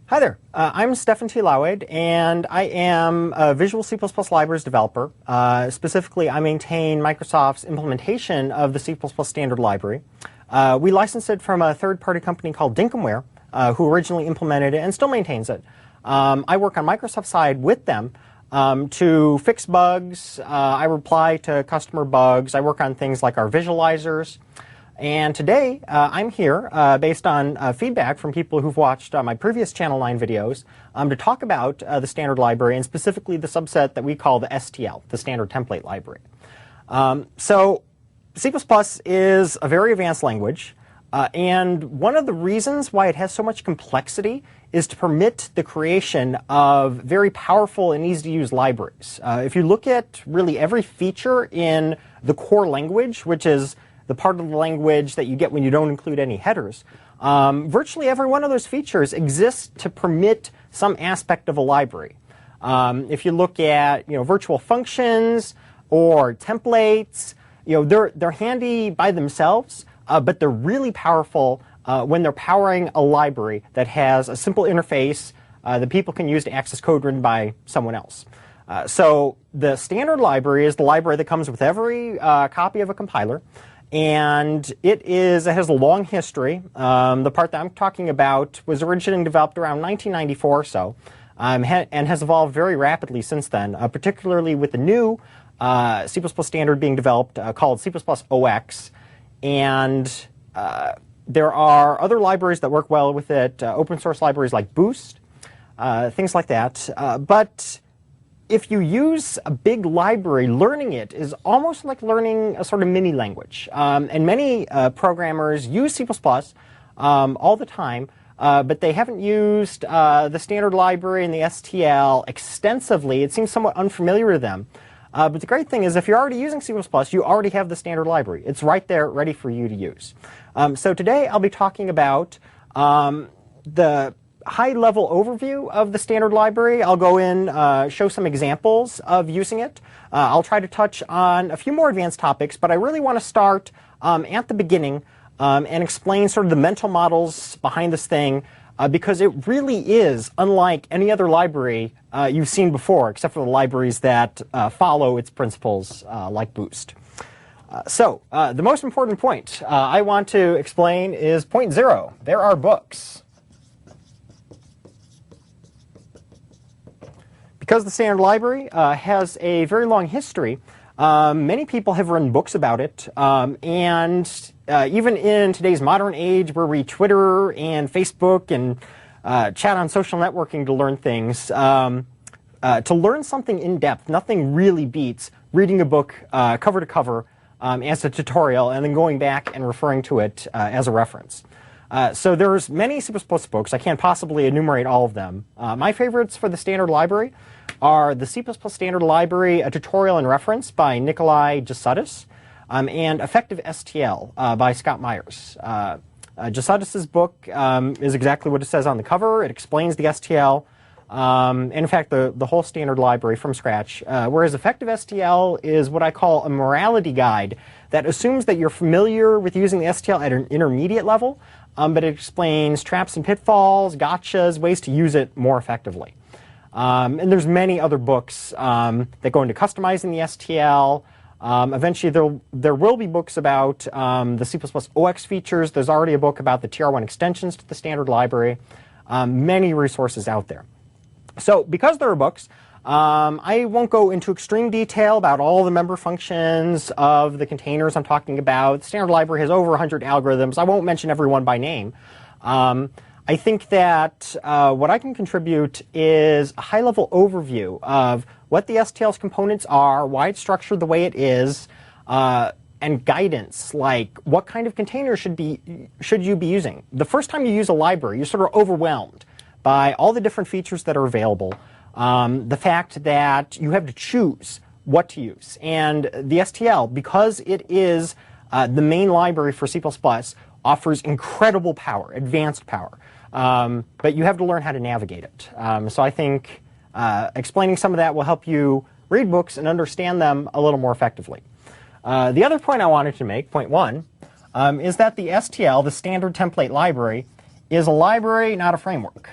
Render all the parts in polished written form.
Hi there, I'm Stefan T. Lauid, and I am a Visual C++ Libraries developer. Specifically, I maintain Microsoft's implementation of the C++ standard library. We licensed it from a third-party company called Dinkomware, who originally implemented it and still maintains it. I work on Microsoft's side with them to fix bugs. I reply to customer bugs. I work on things like our visualizers. And today, I'm here, based on feedback from people who've watched my previous Channel 9 videos, to talk about the standard library, and specifically the subset that we call the STL, the Standard Template Library. So C++ is a very advanced language, and one of the reasons why it has so much complexity is to permit the creation of very powerful and easy-to-use libraries. If you look at really every feature in the core language, which is the part of the language that you get when you don't include any headers, virtually every one of those features exists to permit some aspect of a library. If you look at virtual functions or templates, they're handy by themselves, but they're really powerful when they're powering a library that has a simple interface that people can use to access code written by someone else. So the standard library is the library that comes with every copy of a compiler. And it has a long history. The part that I'm talking about was originally developed around 1994 or so, and has evolved very rapidly since then, particularly with the new C++ standard being developed called C++ OX. And there are other libraries that work well with it, open source libraries like Boost, things like that. But if you use a big library, learning it is almost like learning a sort of mini language. And many programmers use C++ all the time, but they haven't used the standard library and the STL extensively. It seems somewhat unfamiliar to them. But the great thing is if you're already using C++, you already have the standard library. It's right there ready for you to use. So today I'll be talking about the high-level overview of the standard library. I'll go in, show some examples of using it. I'll try to touch on a few more advanced topics, but I really want to start at the beginning and explain sort of the mental models behind this thing, because it really is unlike any other library you've seen before, except for the libraries that follow its principles, like Boost. So the most important point I want to explain is point 0. There are books. Because the standard library has a very long history, many people have written books about it, and even in today's modern age where we Twitter and Facebook and chat on social networking to learn things, to learn something in depth, nothing really beats reading a book cover to cover as a tutorial and then going back and referring to it as a reference. So there's many C++ books. I can't possibly enumerate all of them. My favorites for the standard library are the C++ Standard Library, a tutorial and reference by Nikolai Jasudis, and Effective STL by Scott Myers. Jasudis' book is exactly what it says on the cover. It explains the STL, and in fact the whole standard library from scratch, whereas Effective STL is what I call a morality guide that assumes that you're familiar with using the STL at an intermediate level, but it explains traps and pitfalls, gotchas, ways to use it more effectively. And there's many other books that go into customizing the STL. Eventually there will be books about the C++ OX features. There's already a book about the TR1 extensions to the standard library. Many resources out there. So because there are books, I won't go into extreme detail about all the member functions of the containers I'm talking about. The standard library has over 100 algorithms. I won't mention every one by name. I think that what I can contribute is a high-level overview of what the STL's components are, why it's structured the way it is, and guidance, like what kind of container should you be using. The first time you use a library, you're sort of overwhelmed by all the different features that are available, the fact that you have to choose what to use. And the STL, because it is the main library for C++, offers incredible power, advanced power. But you have to learn how to navigate it. So I think explaining some of that will help you read books and understand them a little more effectively. The other point I wanted to make, point 1, is that the STL, the Standard Template Library, is a library, not a framework.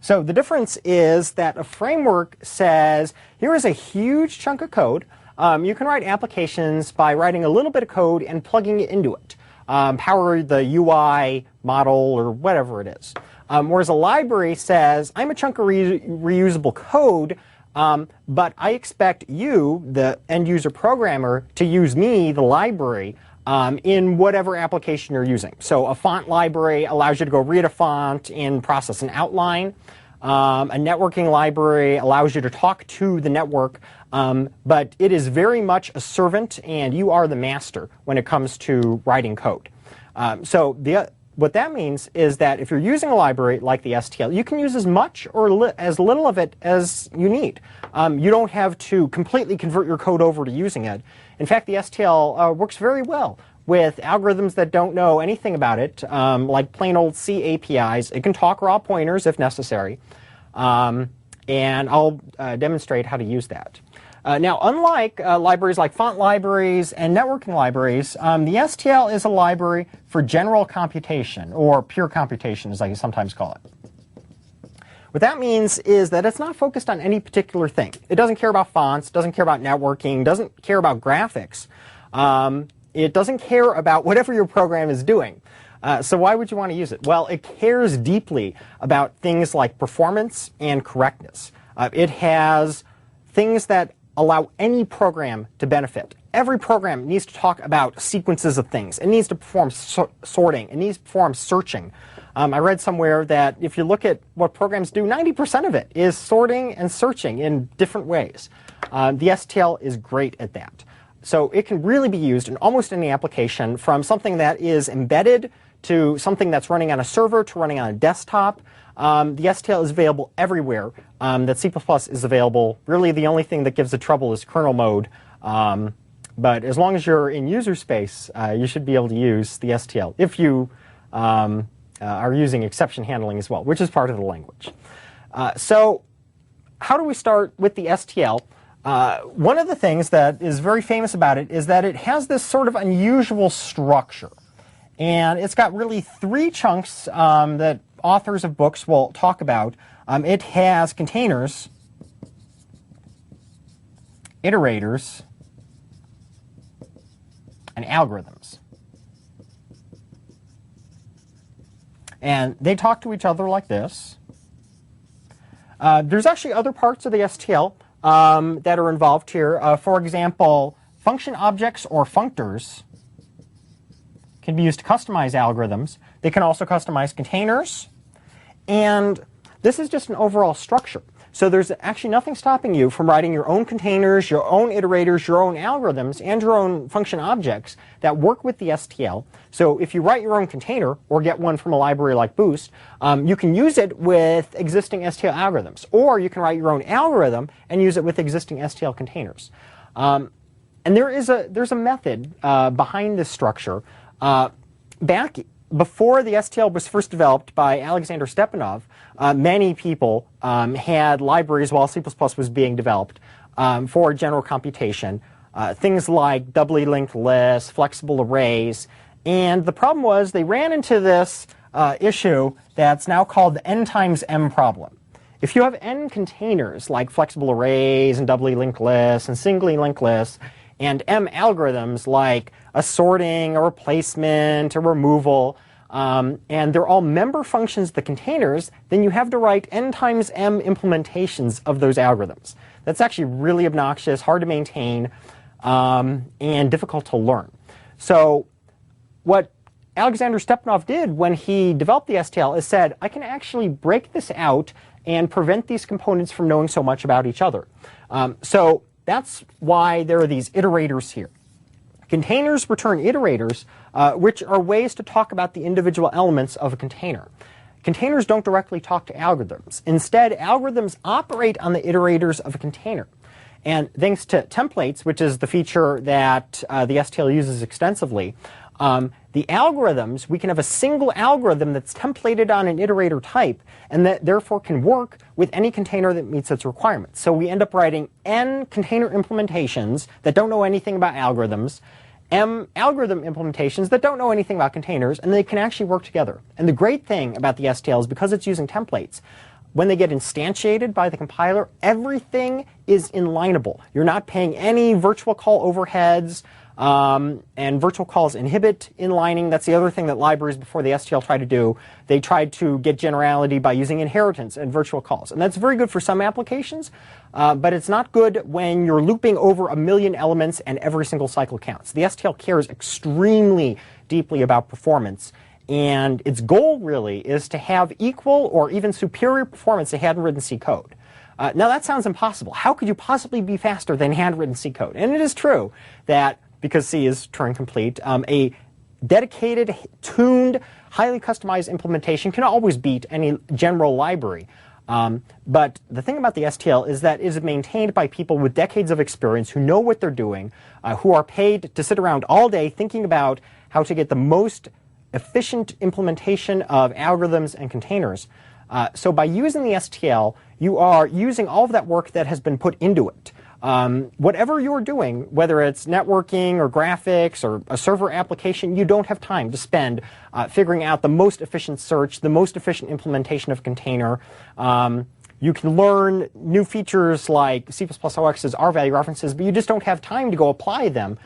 So the difference is that a framework says, here is a huge chunk of code. You can write applications by writing a little bit of code and plugging it into it. Power the UI model or whatever it is. Whereas a library says, I'm a chunk of reusable code, but I expect you, the end user programmer, to use me, the library, in whatever application you're using. So a font library allows you to go read a font and process an outline. A networking library allows you to talk to the network, but it is very much a servant, and you are the master when it comes to writing code. What that means is that if you're using a library like the STL, you can use as much or as little of it as you need. You don't have to completely convert your code over to using it. In fact, the STL works very well with algorithms that don't know anything about it, like plain old C APIs. It can talk raw pointers if necessary, and I'll demonstrate how to use that. Now, unlike libraries like font libraries and networking libraries, the STL is a library for general computation, or pure computation, as I sometimes call it. What that means is that it's not focused on any particular thing. It doesn't care about fonts, doesn't care about networking, doesn't care about graphics. It doesn't care about whatever your program is doing. So why would you want to use it? Well, it cares deeply about things like performance and correctness. It has things that allow any program to benefit. Every program needs to talk about sequences of things. It needs to perform sorting. It needs to perform searching. I read somewhere that if you look at what programs do, 90% of it is sorting and searching in different ways. The STL is great at that. So it can really be used in almost any application, from something that is embedded to something that's running on a server to running on a desktop. The STL is available everywhere. That C++ is available. Really, the only thing that gives it trouble is kernel mode. But as long as you're in user space, you should be able to use the STL if you are using exception handling as well, which is part of the language. So how do we start with the STL? One of the things that is very famous about it is that it has this sort of unusual structure. And it's got really three chunks that authors of books will talk about. It has containers, iterators, and algorithms. And they talk to each other like this. There's actually other parts of the STL that are involved here. For example, function objects or functors can be used to customize algorithms. They can also customize containers. And this is just an overall structure. So there's actually nothing stopping you from writing your own containers, your own iterators, your own algorithms, and your own function objects that work with the STL. So if you write your own container or get one from a library like Boost, you can use it with existing STL algorithms. Or you can write your own algorithm and use it with existing STL containers. And there's a method behind this structure. Back before the STL was first developed by Alexander Stepanov, many people had libraries while C++ was being developed for general computation, things like doubly linked lists, flexible arrays, and the problem was they ran into this issue that's now called the n times m problem. If you have n containers like flexible arrays and doubly linked lists and singly linked lists, and m algorithms like a sorting, a replacement, a removal, and they're all member functions of the containers, then you have to write n times m implementations of those algorithms. That's actually really obnoxious, hard to maintain, and difficult to learn. So what Alexander Stepanov did when he developed the STL is said, I can actually break this out and prevent these components from knowing so much about each other. So that's why there are these iterators here. Containers return iterators, which are ways to talk about the individual elements of a container. Containers don't directly talk to algorithms. Instead, algorithms operate on the iterators of a container. And thanks to templates, which is the feature that the STL uses extensively, the algorithms, we can have a single algorithm that's templated on an iterator type and that therefore can work with any container that meets its requirements. So we end up writing n container implementations that don't know anything about algorithms, m algorithm implementations that don't know anything about containers, and they can actually work together. And the great thing about the STL is because it's using templates, when they get instantiated by the compiler, everything is inlineable. You're not paying any virtual call overheads, and virtual calls inhibit inlining. That's the other thing that libraries before the STL try to do. They tried to get generality by using inheritance and virtual calls. And that's very good for some applications, but it's not good when you're looping over 1 million elements and every single cycle counts. The STL cares extremely deeply about performance. And its goal really is to have equal or even superior performance to handwritten C code. Now that sounds impossible. How could you possibly be faster than handwritten C code? And it is true that because C is Turing complete, a dedicated, tuned, highly customized implementation can always beat any general library. But the thing about the STL is that it is maintained by people with decades of experience who know what they're doing, who are paid to sit around all day thinking about how to get the most efficient implementation of algorithms and containers. So by using the STL, you are using all of that work that has been put into it. Whatever you're doing, whether it's networking or graphics or a server application, you don't have time to spend figuring out the most efficient search, the most efficient implementation of container. You can learn new features like C++OX's R-value references, but you just don't have time to go apply them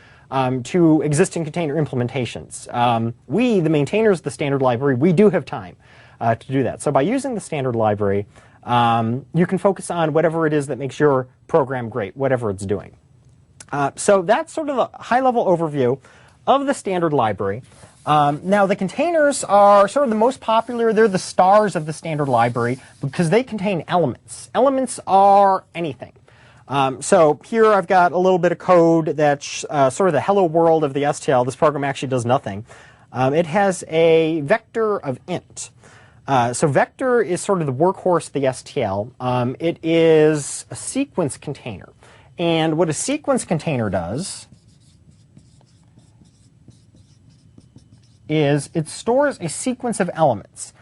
to existing container implementations. We, the maintainers of the standard library, we do have time to do that. So by using the standard library, you can focus on whatever it is that makes your program great, whatever it's doing. So that's sort of a high-level overview of the standard library. Now, the containers are sort of the most popular. They're the stars of the standard library because they contain elements. Elements are anything. So here I've got a little bit of code that's sort of the hello world of the STL. This program actually does nothing. It has a vector of int. So vector is sort of the workhorse of the STL. It is a sequence container. And what a sequence container does is it stores a sequence of elements.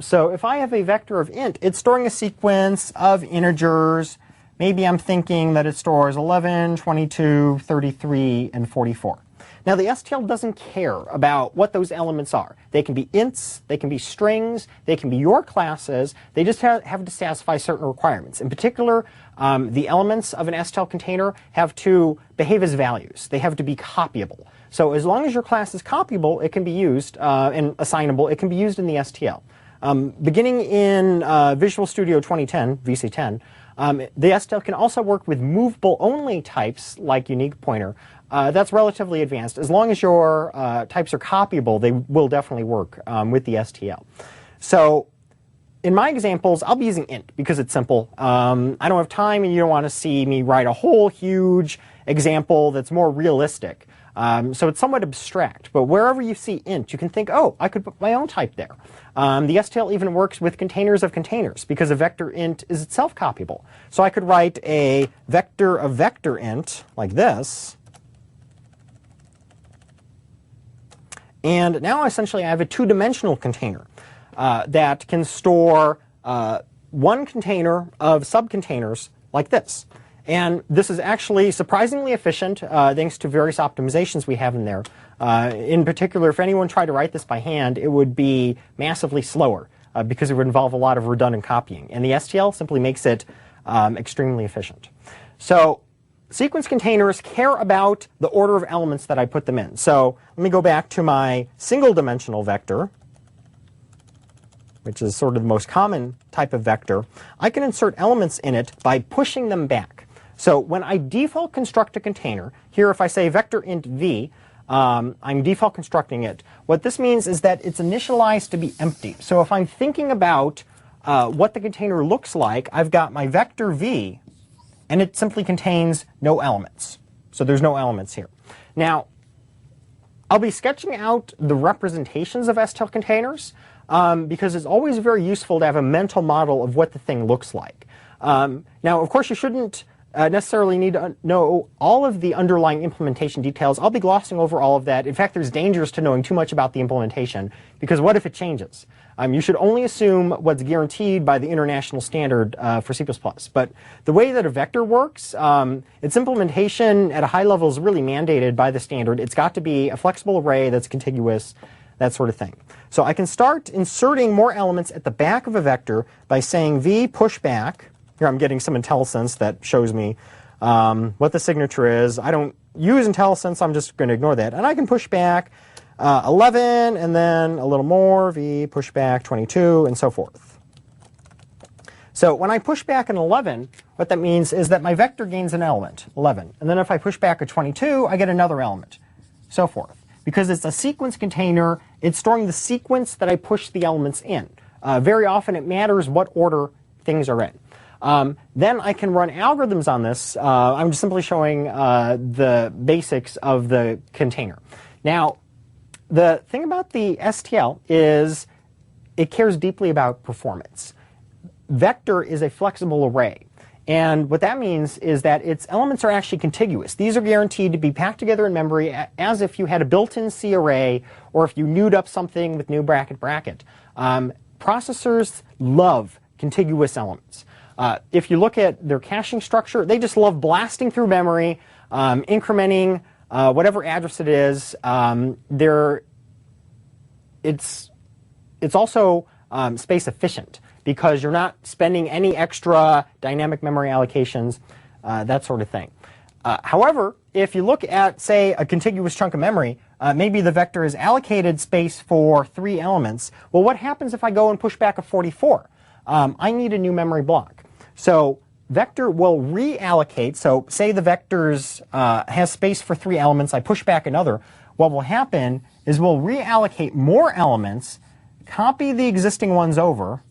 So if I have a vector of int, it's storing a sequence of integers. Maybe I'm thinking that it stores 11, 22, 33, and 44. Now, the STL doesn't care about what those elements are. They can be ints, they can be strings, they can be your classes. They just have to satisfy certain requirements. In particular, the elements of an STL container have to behave as values. They have to be copyable. So as long as your class is copyable, it can be used, and assignable, it can be used in the STL. Beginning in Visual Studio 2010, VC10, the STL can also work with movable-only types like unique pointer. That's relatively advanced. As long as your types are copyable, they will definitely work with the STL. So in my examples, I'll be using int because it's simple. I don't have time and you don't want to see me write a whole huge example that's more realistic. So it's somewhat abstract. But wherever you see int, you can think, oh, I could put my own type there. The STL even works with containers of containers because a vector int is itself copyable. So I could write a vector of vector int like this. And now essentially I have a two-dimensional container that can store one container of subcontainers like this. And this is actually surprisingly efficient thanks to various optimizations we have in there. In particular, if anyone tried to write this by hand, it would be massively slower because it would involve a lot of redundant copying. And the STL simply makes it extremely efficient. So sequence containers care about the order of elements that I put them in. So let me go back to my single-dimensional vector, which is sort of the most common type of vector. I can insert elements in it by pushing them back. So when I default construct a container, here if I say vector int v, I'm default constructing it. What this means is that it's initialized to be empty. So if I'm thinking about what the container looks like, I've got my vector v, and it simply contains no elements. So there's no elements here. Now, I'll be sketching out the representations of STL containers because it's always very useful to have a mental model of what the thing looks like. Now, of course, you shouldn't necessarily need to know all of the underlying implementation details. I'll be glossing over all of that. In fact, there's dangers to knowing too much about the implementation, because what if it changes? You should only assume what's guaranteed by the international standard for C++. But the way that a vector works, its implementation at a high level is really mandated by the standard. It's got to be a flexible array that's contiguous. that sort of thing. So I can start inserting more elements at the back of a vector by saying v pushback. Here I'm getting some IntelliSense that shows me what the signature is. I don't use IntelliSense, I'm just going to ignore that. And I can push back 11, and then a little more, v pushback 22, and so forth. So when I push back an 11, what that means is that my vector gains an element, 11. And then if I push back a 22, I get another element, so forth. Because it's a sequence container, it's storing the sequence that I push the elements in. Very often it matters what order things are in. Then I can run algorithms on this. I'm just simply showing the basics of the container. Now, the thing about the STL is it cares deeply about performance. Vector is a flexible array. And what that means is that its elements are actually contiguous. These are guaranteed to be packed together in memory as if you had a built-in C array, or if you newed up something with new bracket bracket. Processors love contiguous elements. If you look at their caching structure, they just love blasting through memory, incrementing whatever address it is. It's also space efficient, because you're not spending any extra dynamic memory allocations, that sort of thing. However, if you look at, say, a contiguous chunk of memory, maybe the vector is allocated space for 3 elements. Well, what happens if I go and push back a 44? I need a new memory block. So vector will reallocate. So say the vectors has space for 3 elements. I push back another. What will happen is we'll reallocate more elements, copy the existing ones over,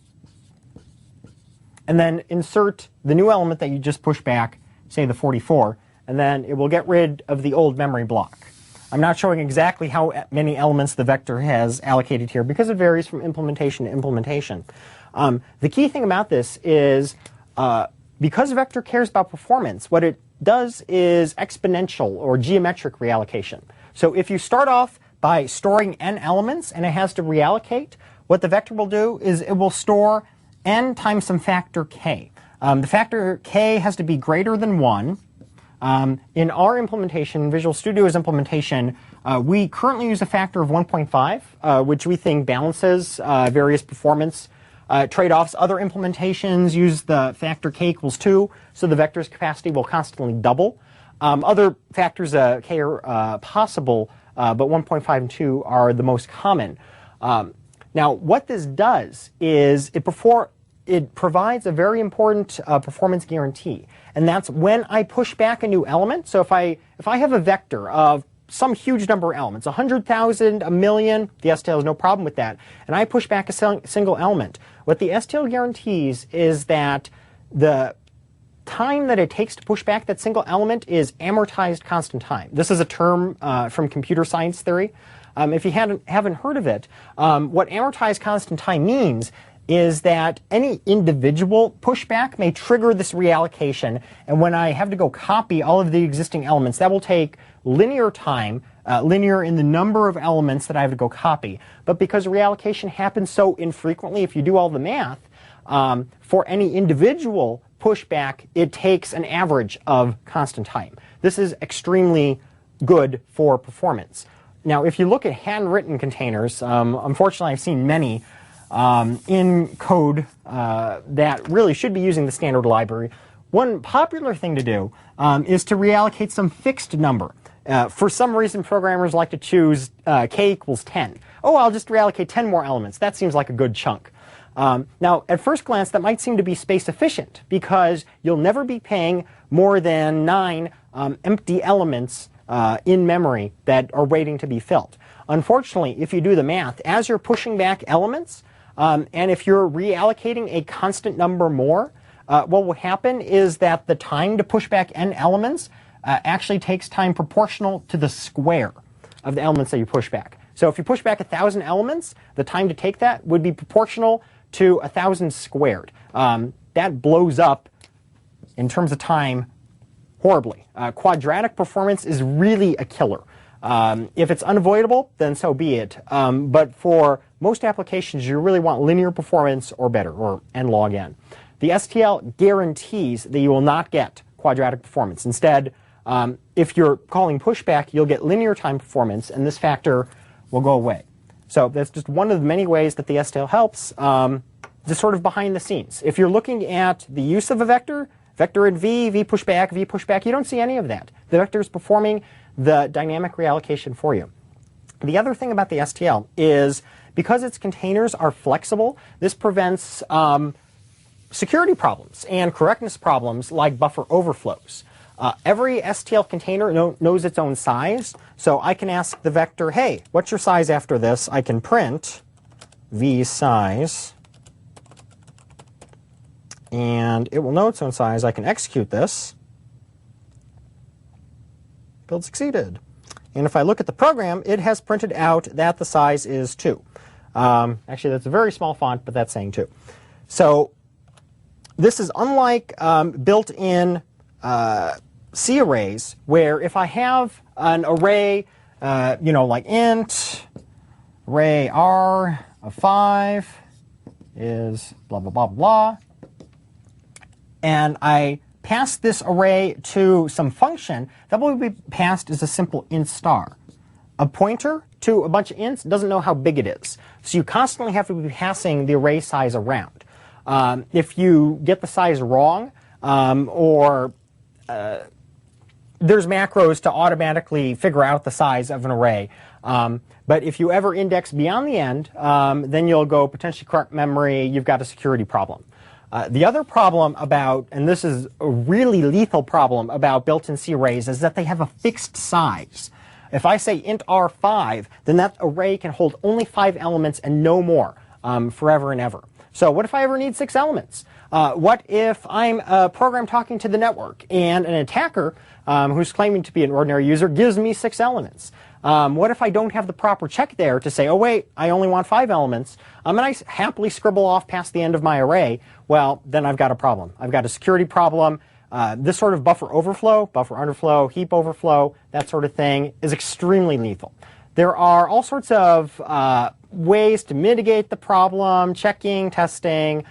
and then insert the new element that you just pushed back, say the 44, and then it will get rid of the old memory block. I'm not showing exactly how many elements the vector has allocated here, because it varies from implementation to implementation. The key thing about this is, because vector cares about performance, what it does is exponential or geometric reallocation. So if you start off by storing n elements and it has to reallocate, what the vector will do is it will store n times some factor k. The factor k has to be greater than 1. In our implementation, Visual Studio's implementation, we currently use a factor of 1.5, which we think balances various performance trade-offs. Other implementations use the factor k equals 2, so the vector's capacity will constantly double. Other factors k are possible, but 1.5 and 2 are the most common. Now, what this does is it provides a very important performance guarantee, and that's when I push back a new element. So if I have a vector of some huge number of elements, 100,000, a million, the STL has no problem with that, and I push back a single element, what the STL guarantees is that the time that it takes to push back that single element is amortized constant time. This is a term from computer science theory. If you haven't heard of it, what amortized constant time means is that any individual pushback may trigger this reallocation, and when I have to go copy all of the existing elements, that will take linear time, linear in the number of elements that I have to go copy. But because reallocation happens so infrequently, if you do all the math, for any individual pushback, it takes an average of constant time. This is extremely good for performance. Now, if you look at handwritten containers, unfortunately I've seen many in code that really should be using the standard library. One popular thing to do is to reallocate some fixed number. For some reason, programmers like to choose k equals 10. Oh, I'll just reallocate 10 more elements. That seems like a good chunk. Now, at first glance, that might seem to be space efficient, because you'll never be paying more than 9 empty elements in memory that are waiting to be filled. Unfortunately, if you do the math, as you're pushing back elements, and if you're reallocating a constant number more, what will happen is that the time to push back n elements actually takes time proportional to the square of the elements that you push back. So if you push back 1,000 elements, the time to take that would be proportional to 1,000 squared. That blows up, in terms of time, horribly. Quadratic performance is really a killer. If it's unavoidable, then so be it. But for most applications, you really want linear performance or better, or n log n. The STL guarantees that you will not get quadratic performance. Instead, if you're calling pushback, you'll get linear time performance, and this factor will go away. So that's just one of the many ways that the STL helps, just sort of behind the scenes. If you're looking at the use of a vector, vector in V, V pushback, you don't see any of that. The vector is performing the dynamic reallocation for you. The other thing about the STL is because its containers are flexible, this prevents security problems and correctness problems like buffer overflows. Every STL container knows its own size, so I can ask the vector, hey, what's your size after this? I can print v size, and it will know its own size. I can execute this. Build succeeded. And if I look at the program, it has printed out that the size is 2. Actually, that's a very small font, but that's saying 2. So this is unlike built-in C arrays, where if I have an array, like int array r of 5 is blah, blah, blah, blah, and I pass this array to some function, that will be passed as a simple int star. A pointer to a bunch of ints doesn't know how big it is, so you constantly have to be passing the array size around. If you get the size wrong, there's macros to automatically figure out the size of an array. But if you ever index beyond the end, then you'll go potentially corrupt memory. You've got a security problem. The other problem about, and this is a really lethal problem about built-in C arrays, is that they have a fixed size. If I say int r5, then that array can hold only 5 elements and no more forever and ever. So what if I ever need 6 elements? What if I'm a program talking to the network and an attacker who's claiming to be an ordinary user gives me 6 elements? What if I don't have the proper check there to say, oh wait, I only want 5 elements, and I happily scribble off past the end of my array? Well, then I've got a problem. I've got a security problem. This sort of buffer overflow, buffer underflow, heap overflow, that sort of thing is extremely lethal. There are all sorts of ways to mitigate the problem, checking, testing,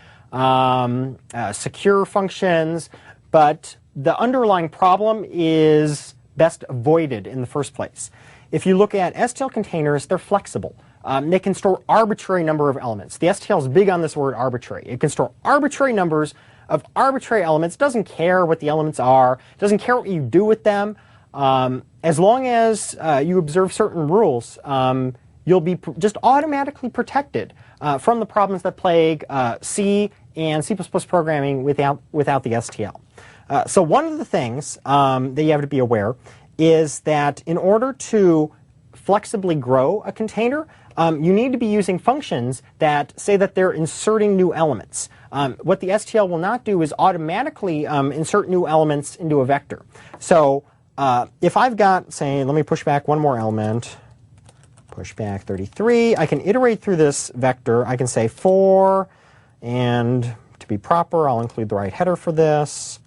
secure functions, but the underlying problem is best avoided in the first place. If you look at STL containers, they're flexible. They can store arbitrary number of elements. The STL is big on this word arbitrary. It can store arbitrary numbers of arbitrary elements. It doesn't care what the elements are. It doesn't care what you do with them. As long as you observe certain rules, you'll be just automatically protected from the problems that plague C and C++ programming without the STL. So one of the things that you have to be aware is that in order to flexibly grow a container, you need to be using functions that say that they're inserting new elements. What the STL will not do is automatically insert new elements into a vector. So if I've got, say, let me push back one more element, push back 33, I can iterate through this vector. I can say for, and to be proper, I'll include the right header for this,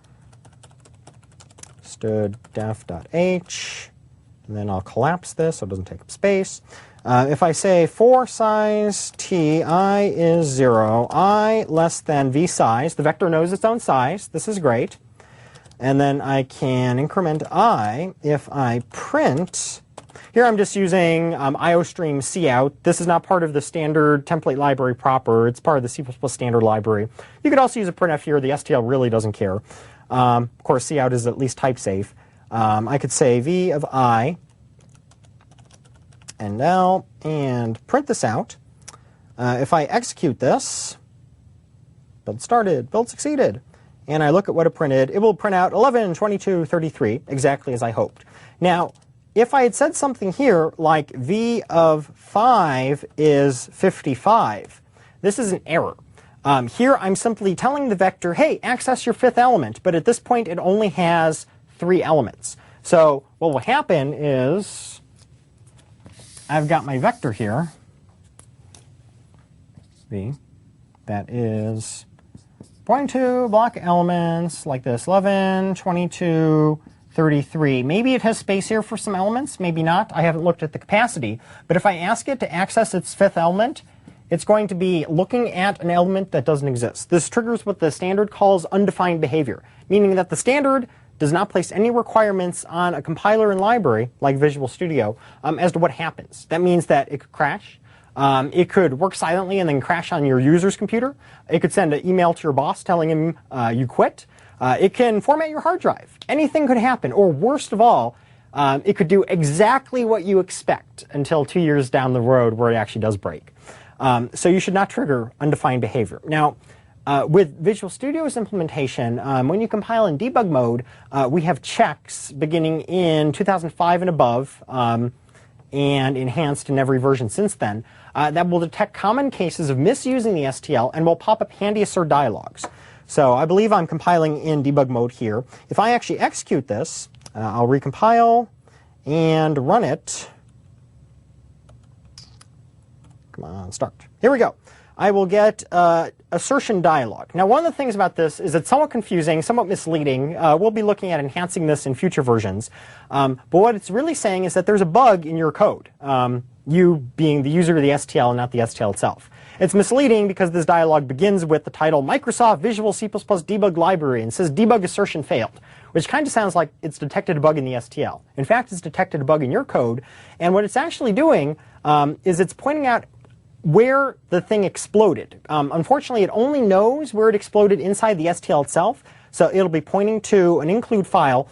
std def.h, and then I'll collapse this so it doesn't take up space. If I say for size t, I is 0, I less than v size, the vector knows its own size. This is great. And then I can increment I if I print. Here I'm just using iostream cout. This is not part of the standard template library proper. It's part of the C++ standard library. You could also use a printf here. The STL really doesn't care. Of course, cout is at least type safe. I could say v of I and now and print this out. If I execute this, build started, build succeeded, and I look at what it printed, it will print out 11, 22, 33, exactly as I hoped. Now, if I had said something here like v of 5 is 55, this is an error. Here I'm simply telling the vector, hey, access your 5th element, but at this point it only has 3 elements. So what will happen is I've got my vector here, v, that is pointing to block elements like this, 11, 22, 33. Maybe it has space here for some elements, maybe not. I haven't looked at the capacity. But if I ask it to access its 5th element, it's going to be looking at an element that doesn't exist. This triggers what the standard calls undefined behavior, meaning that the standard does not place any requirements on a compiler and library, like Visual Studio, as to what happens. That means that it could crash. It could work silently and then crash on your user's computer. It could send an email to your boss telling him you quit. It can format your hard drive. Anything could happen. Or worst of all, it could do exactly what you expect until 2 years down the road where it actually does break. So you should not trigger undefined behavior. Now, with Visual Studio's implementation, when you compile in debug mode, we have checks beginning in 2005 and above, and enhanced in every version since then, that will detect common cases of misusing the STL and will pop up handy assert dialogues. So I believe I'm compiling in debug mode here. If I actually execute this, I'll recompile and run it. Come on, start. Here we go. I will get assertion dialog. Now, one of the things about this is it's somewhat confusing, somewhat misleading. We'll be looking at enhancing this in future versions. But what it's really saying is that there's a bug in your code, you being the user of the STL and not the STL itself. It's misleading because this dialog begins with the title Microsoft Visual C++ Debug Library and says debug assertion failed, which kind of sounds like it's detected a bug in the STL. In fact, it's detected a bug in your code, and what it's actually doing is it's pointing out where the thing exploded. Unfortunately, it only knows where it exploded inside the STL itself, so it'll be pointing to an include file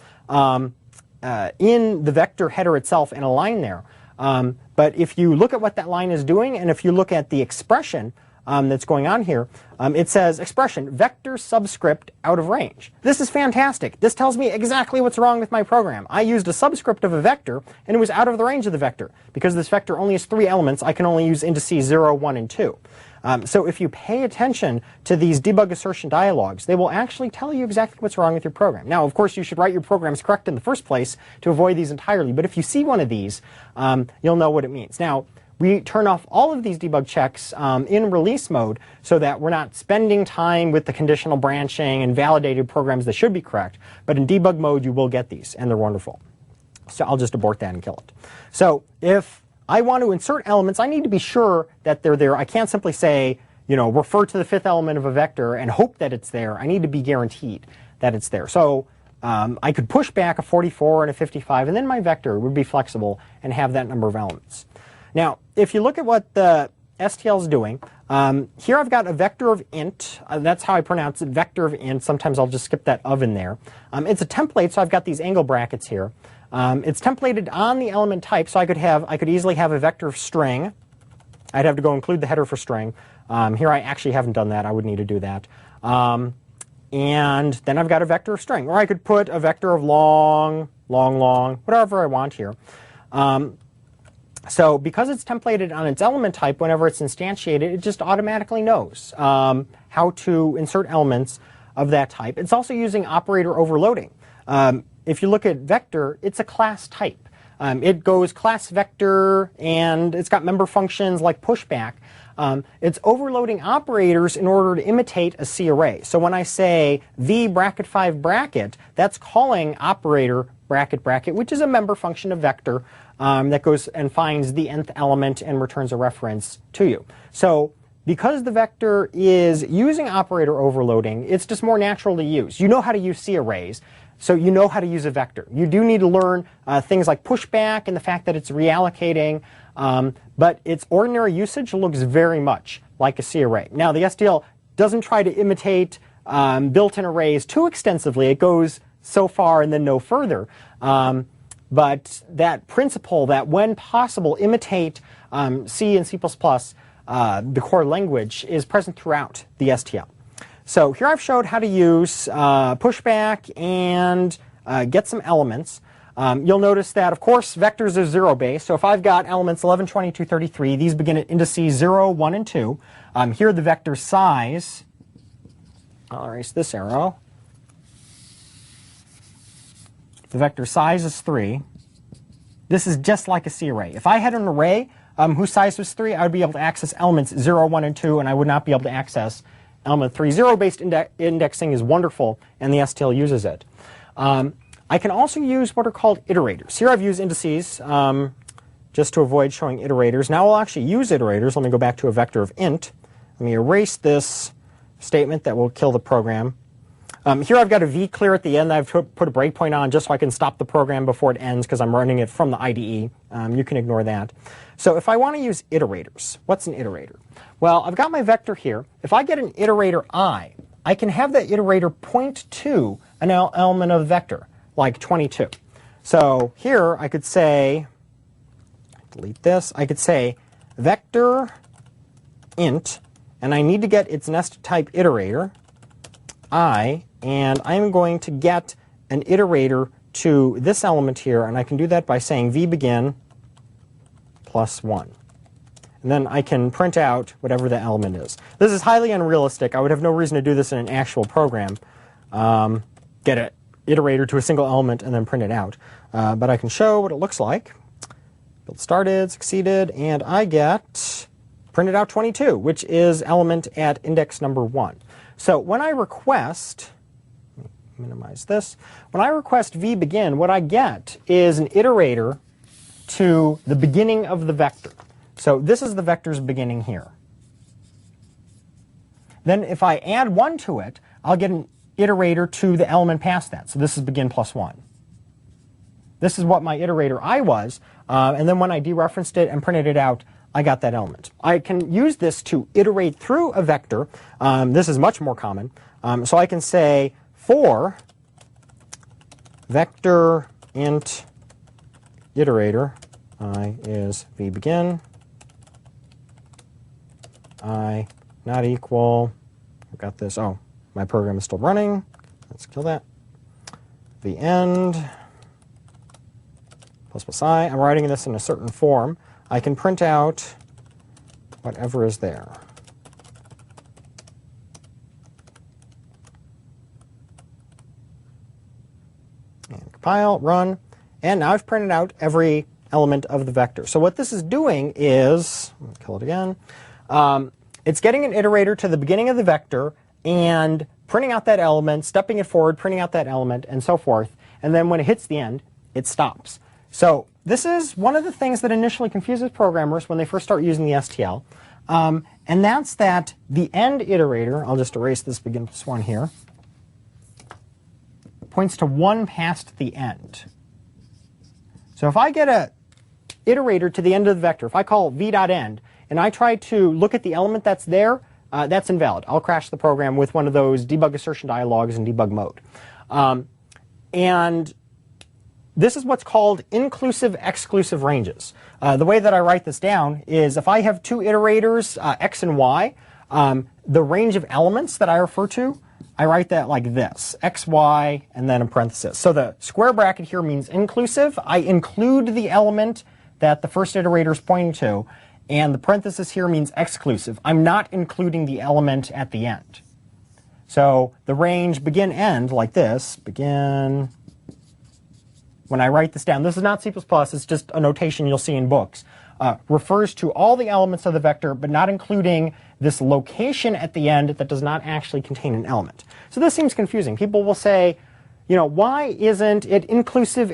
in the vector header itself and a line there. But if you look at what that line is doing, and if you look at the expression that's going on here, it says expression, vector subscript out of range. This is fantastic. This tells me exactly what's wrong with my program. I used a subscript of a vector, and it was out of the range of the vector. Because this vector only has 3 elements, I can only use indices 0, 1, and 2. So if you pay attention to these debug assertion dialogues, they will actually tell you exactly what's wrong with your program. Now, of course, you should write your programs correct in the first place to avoid these entirely. But if you see one of these, you'll know what it means. Now, we turn off all of these debug checks in release mode so that we're not spending time with the conditional branching and validated programs that should be correct. But in debug mode, you will get these, and they're wonderful. So I'll just abort that and kill it. So if I want to insert elements, I need to be sure that they're there. I can't simply say, refer to the 5th element of a vector and hope that it's there. I need to be guaranteed that it's there. So I could push back a 44 and a 55, and then my vector would be flexible and have that number of elements. Now, if you look at what the STL is doing, here I've got a vector of int. That's how I pronounce it, vector of int. Sometimes I'll just skip that of in there. It's a template, so I've got these angle brackets here. It's templated on the element type, so I could easily have a vector of string. I'd have to go include the header for string. Here I actually haven't done that. I would need to do that. And then I've got a vector of string, or I could put a vector of long, whatever I want here. So because it's templated on its element type, whenever it's instantiated, it just automatically knows how to insert elements of that type. It's also using operator overloading. If you look at vector, it's a class type. It goes class vector, and it's got member functions like pushback. It's overloading operators in order to imitate a C array. So when I say the bracket 5 bracket, that's calling operator bracket bracket, which is a member function of vector that goes and finds the nth element and returns a reference to you. So because the vector is using operator overloading, it's just more natural to use. You know how to use C arrays, so you know how to use a vector. You do need to learn things like pushback and the fact that it's reallocating, but its ordinary usage looks very much like a C array. Now, the STL doesn't try to imitate built-in arrays too extensively. It goes so far and then no further. But that principle that when possible imitate C and C++, the core language, is present throughout the STL. So here I've showed how to use pushback and get some elements. You'll notice that, of course, vectors are 0-based. So if I've got elements 11, 22, 33, these begin at indices 0, 1, and 2. Here the vector size, I'll erase this arrow. The vector size is 3. This is just like a C array. If I had an array whose size was 3, I would be able to access elements 0, 1, and 2, and I would not be able to access element 3. 0-based indexing is wonderful, and the STL uses it. I can also use what are called iterators. Here I've used indices just to avoid showing iterators. Now I'll actually use iterators. Let me go back to a vector of int. Let me erase this statement that will kill the program. Here I've got a V clear at the end that I've put a breakpoint on just so I can stop the program before it ends because I'm running it from the IDE. You can ignore that. So if I want to use iterators, what's an iterator? Well, I've got my vector here. If I get an iterator I can have that iterator point to an element of the vector, like 22. So here I could say, delete this, I could say vector int, and I need to get its nested type iterator, I, and I'm going to get an iterator to this element here, and I can do that by saying vBegin plus 1. And then I can print out whatever the element is. This is highly unrealistic. I would have no reason to do this in an actual program. Get an iterator to a single element and then print it out. But I can show what it looks like. Build started, succeeded, and I get printed out 22, which is element at index number 1. So when I request, minimize this, when I request vBegin, what I get is an iterator to the beginning of the vector. So this is the vector's beginning here. Then if I add 1 to it, I'll get an iterator to the element past that. So this is begin plus 1. This is what my iterator I was, and then when I dereferenced it and printed it out, I got that element. I can use this to iterate through a vector. This is much more common. So I can say for vector int iterator I is vBegin, I not equal, I've got this, oh, my program is still running. Let's kill that. The end plus plus I. I'm writing this in a certain form. I can print out whatever is there. And compile, run, and now I've printed out every element of the vector. So what this is doing is, kill it again, it's getting an iterator to the beginning of the vector and printing out that element, stepping it forward, printing out that element, and so forth. And then when it hits the end, it stops. So this is one of the things that initially confuses programmers when they first start using the STL. And that's that the end iterator, I'll just erase this begin plus 1 here, points to 1 past the end. So if I get a iterator to the end of the vector, if I call v.end, and I try to look at the element that's there, that's invalid. I'll crash the program with one of those debug assertion dialogues in debug mode. And this is what's called inclusive-exclusive ranges. The way that I write this down is if I have 2 iterators, x and y, the range of elements that I refer to, I write that like this, x, y, and then a parenthesis. So the square bracket here means inclusive. I include the element that the first iterator is pointing to, and the parenthesis here means exclusive. I'm not including the element at the end. So the range begin, end, like this, begin, when I write this down, this is not C++, it's just a notation you'll see in books, refers to all the elements of the vector, but not including this location at the end that does not actually contain an element. So this seems confusing. People will say, you know, why isn't it inclusive?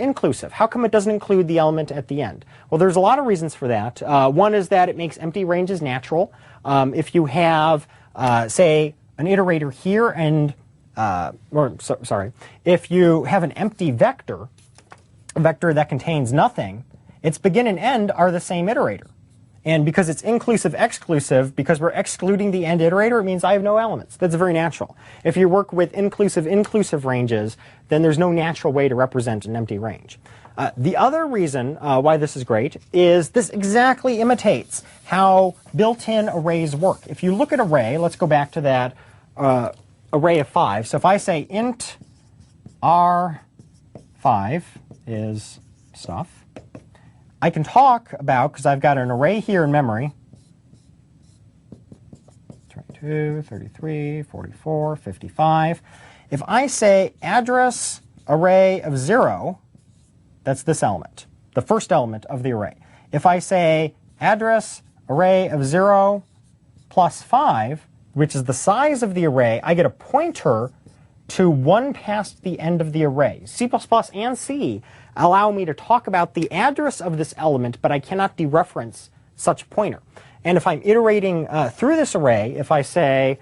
How come it doesn't include the element at the end? Well, there's a lot of reasons for that. One is that it makes empty ranges natural. If you have, say, an iterator here and, if you have an empty vector, a vector that contains nothing, its begin and end are the same iterator. And because it's inclusive-exclusive, because we're excluding the end iterator, it means I have no elements. That's very natural. If you work with inclusive-inclusive ranges, then there's no natural way to represent an empty range. The other reason why this is great is this exactly imitates how built-in arrays work. If you look at array, let's go back to that array of 5. So if I say int r5 is stuff, I can talk about, because I've got an array here in memory, 22, 33, 44, 55. If I say address array of 0, that's this element, the first element of the array. If I say address array of 0 plus 5, which is the size of the array, I get a pointer to 1 past the end of the array. C++ and C allow me to talk about the address of this element, but I cannot dereference such pointer. And if I'm iterating through this array, if I say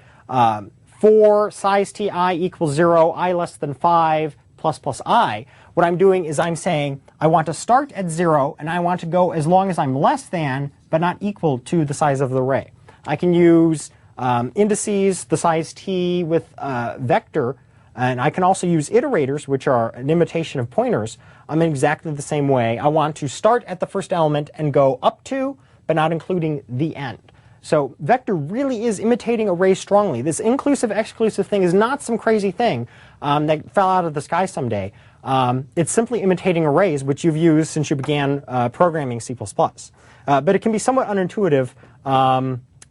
for size ti equals 0, I less than 5, plus I, what I'm doing is I'm saying I want to start at 0 and I want to go as long as I'm less than but not equal to the size of the array. I can use indices, the size t with vector, and I can also use iterators, which are an imitation of pointers, in exactly the same way. I want to start at the first element and go up to, but not including the end. So vector really is imitating arrays strongly. This inclusive-exclusive thing is not some crazy thing that fell out of the sky someday. It's simply imitating arrays, which you've used since you began programming C++. But it can be somewhat unintuitive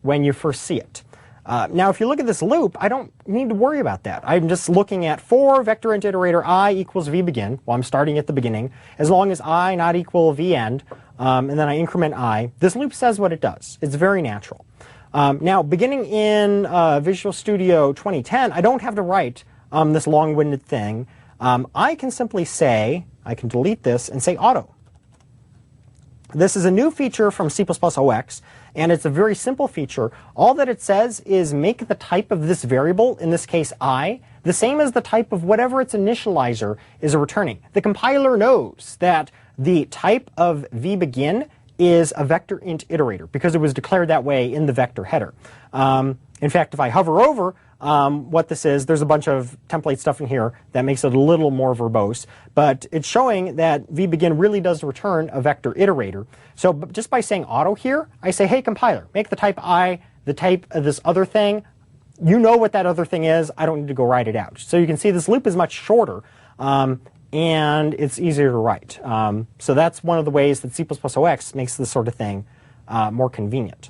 when you first see it. Now, if you look at this loop, I don't need to worry about that. I'm just looking at for vector int iterator I equals vBegin. Well, I'm starting at the beginning. As long as I not equal vEnd, and then I increment I, this loop says what it does. It's very natural. Now, beginning in Visual Studio 2010, I don't have to write this long-winded thing. I can simply say, I can delete this and say auto. This is a new feature from C++ OX, and it's a very simple feature. All that it says is make the type of this variable, in this case I, the same as the type of whatever its initializer is returning. The compiler knows that the type of vBegin is a vector int iterator because it was declared that way in the vector header. In fact, if I hover over what this is, there's a bunch of template stuff in here that makes it a little more verbose, but it's showing that vBegin really does return a vector iterator. So just by saying auto here, I say, hey compiler, make the type I the type of this other thing. You know what that other thing is. I don't need to go write it out. So you can see this loop is much shorter, and it's easier to write. So that's one of the ways that C++ OX makes this sort of thing more convenient.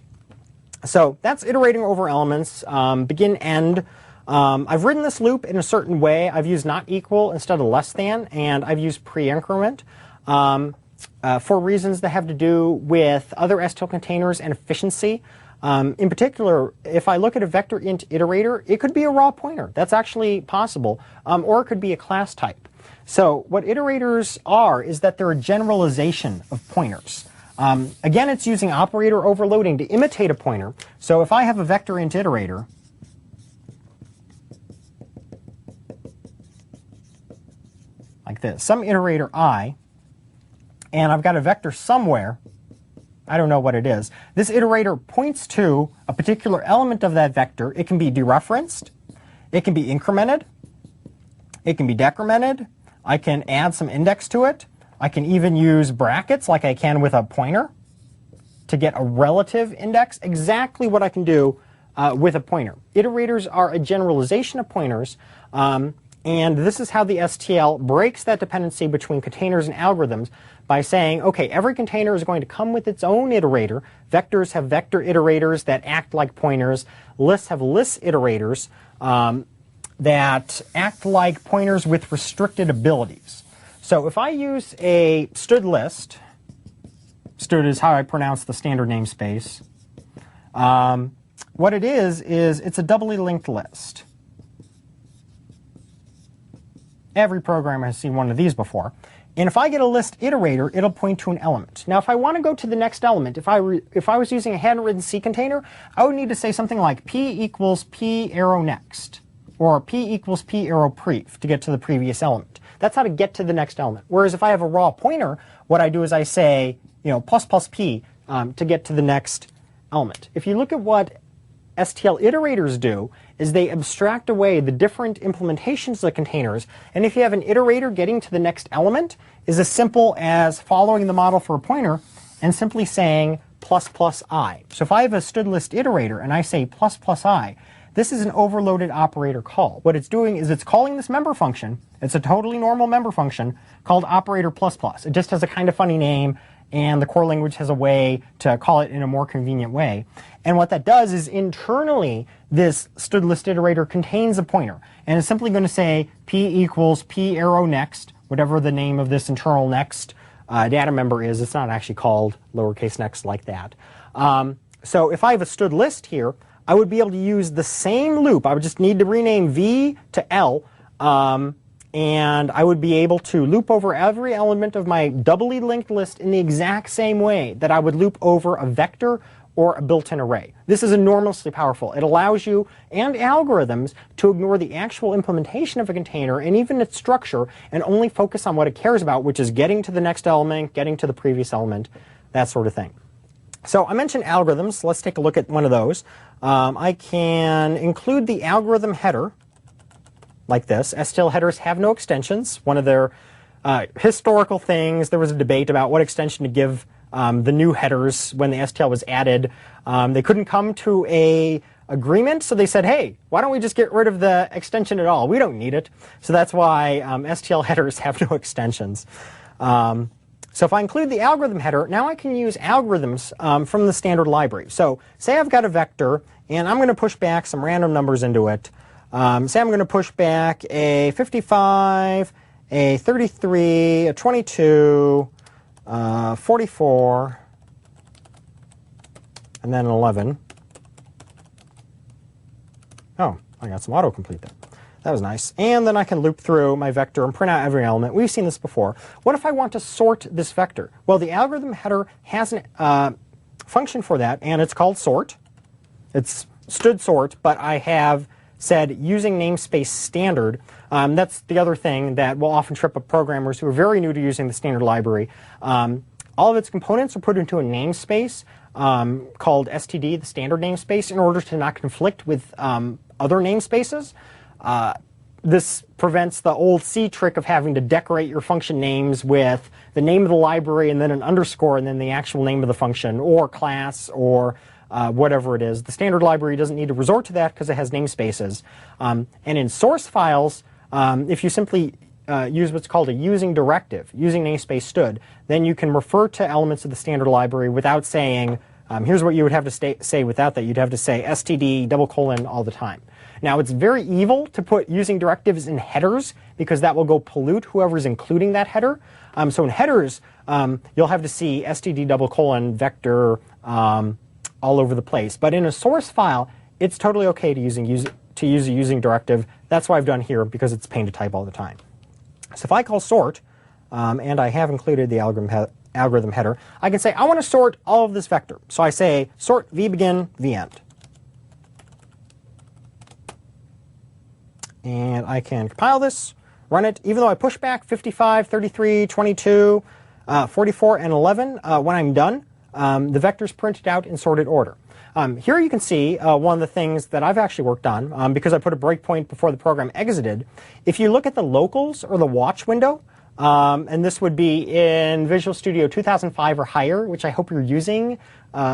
So that's iterating over elements, begin, end. I've written this loop in a certain way. I've used not equal instead of less than, and I've used pre-increment for reasons that have to do with other STL containers and efficiency. In particular, if I look at a vector int iterator, it could be a raw pointer. That's actually possible, or it could be a class type. So what iterators are is that they're a generalization of pointers. Again, it's using operator overloading to imitate a pointer. So if I have a vector int iterator, like this, some iterator I, and I've got a vector somewhere, I don't know what it is. This iterator points to a particular element of that vector. It can be dereferenced, it can be incremented, it can be decremented, I can add some index to it. I can even use brackets like I can with a pointer to get a relative index, exactly what I can do with a pointer. Iterators are a generalization of pointers, and this is how the STL breaks that dependency between containers and algorithms by saying, okay, every container is going to come with its own iterator. Vectors have vector iterators that act like pointers. Lists have list iterators that act like pointers with restricted abilities. So if I use a std list, std is how I pronounce the standard namespace, what it is it's a doubly linked list. Every programmer has seen one of these before. And if I get a list iterator, it'll point to an element. Now if I want to go to the next element, if I was using a handwritten C container, I would need to say something like p equals p arrow next, or p equals p arrow prev to get to the previous element. That's how to get to the next element. Whereas if I have a raw pointer, what I do is I say, plus p to get to the next element. If you look at what STL iterators do, is they abstract away the different implementations of containers, and if you have an iterator getting to the next element, is as simple as following the model for a pointer and simply saying ++i. So if I have a std list iterator and I say ++i, this is an overloaded operator call. What it's doing is it's calling this member function. It's a totally normal member function called operator ++. It just has a kind of funny name, and the core language has a way to call it in a more convenient way. And what that does is internally, this std list iterator contains a pointer, and it's simply going to say p equals p arrow next, whatever the name of this internal next data member is. It's not actually called lowercase next like that. So if I have a std list here, I would be able to use the same loop. I would just need to rename v to l, and I would be able to loop over every element of my doubly linked list in the exact same way that I would loop over a vector or a built-in array. This is enormously powerful. It allows you and algorithms to ignore the actual implementation of a container and even its structure and only focus on what it cares about, which is getting to the next element, getting to the previous element, that sort of thing. So I mentioned algorithms. So let's take a look at one of those. I can include the algorithm header like this. STL headers have no extensions. One of their historical things, there was a debate about what extension to give the new headers when the STL was added. They couldn't come to an agreement, so they said, hey, why don't we just get rid of the extension at all? We don't need it. So that's why STL headers have no extensions. So if I include the algorithm header, now I can use algorithms from the standard library. So say I've got a vector, and I'm going to push back some random numbers into it. Say I'm going to push back a 55, a 33, a 22, 44, and then an 11. Oh, I got some autocomplete there. That was nice. And then I can loop through my vector and print out every element. We've seen this before. What if I want to sort this vector? Well, the algorithm header has a function for that, and it's called sort. It's stood sort, but I have said using namespace standard. That's the other thing that will often trip up programmers who are very new to using the standard library. All of its components are put into a namespace called STD, the standard namespace, in order to not conflict with other namespaces. This prevents the old C trick of having to decorate your function names with the name of the library and then an underscore and then the actual name of the function or class or whatever it is. The standard library doesn't need to resort to that because it has namespaces. And in source files, if you simply use what's called a using directive, using namespace stood, then you can refer to elements of the standard library without saying, here's what you would have to say without that. You'd have to say std : all the time. Now, it's very evil to put using directives in headers because that will go pollute whoever's including that header. So in headers, you'll have to see std : vector all over the place. But in a source file, it's totally okay to use a using directive. That's what I've done here because it's a pain to type all the time. So if I call sort, and I have included the algorithm header, I can say I want to sort all of this vector. So I say sort vbegin vend. And I can compile this, run it, even though I push back 55, 33, 22, 44, and 11, when I'm done, the vector's printed out in sorted order. Here you can see one of the things that I've actually worked on, because I put a breakpoint before the program exited. If you look at the locals or the watch window, and this would be in Visual Studio 2005 or higher, which I hope you're using,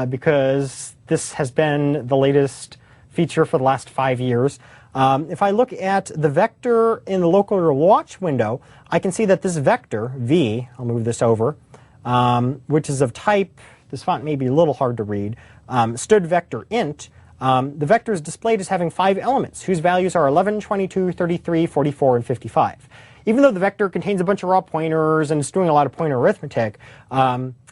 because this has been the latest feature for the last 5 years. If I look at the vector in the local or watch window, I can see that this vector, v, I'll move this over, which is of type, this font may be a little hard to read, stood vector int, the vector is displayed as having 5 elements, whose values are 11, 22, 33, 44, and 55. Even though the vector contains a bunch of raw pointers and it's doing a lot of pointer arithmetic,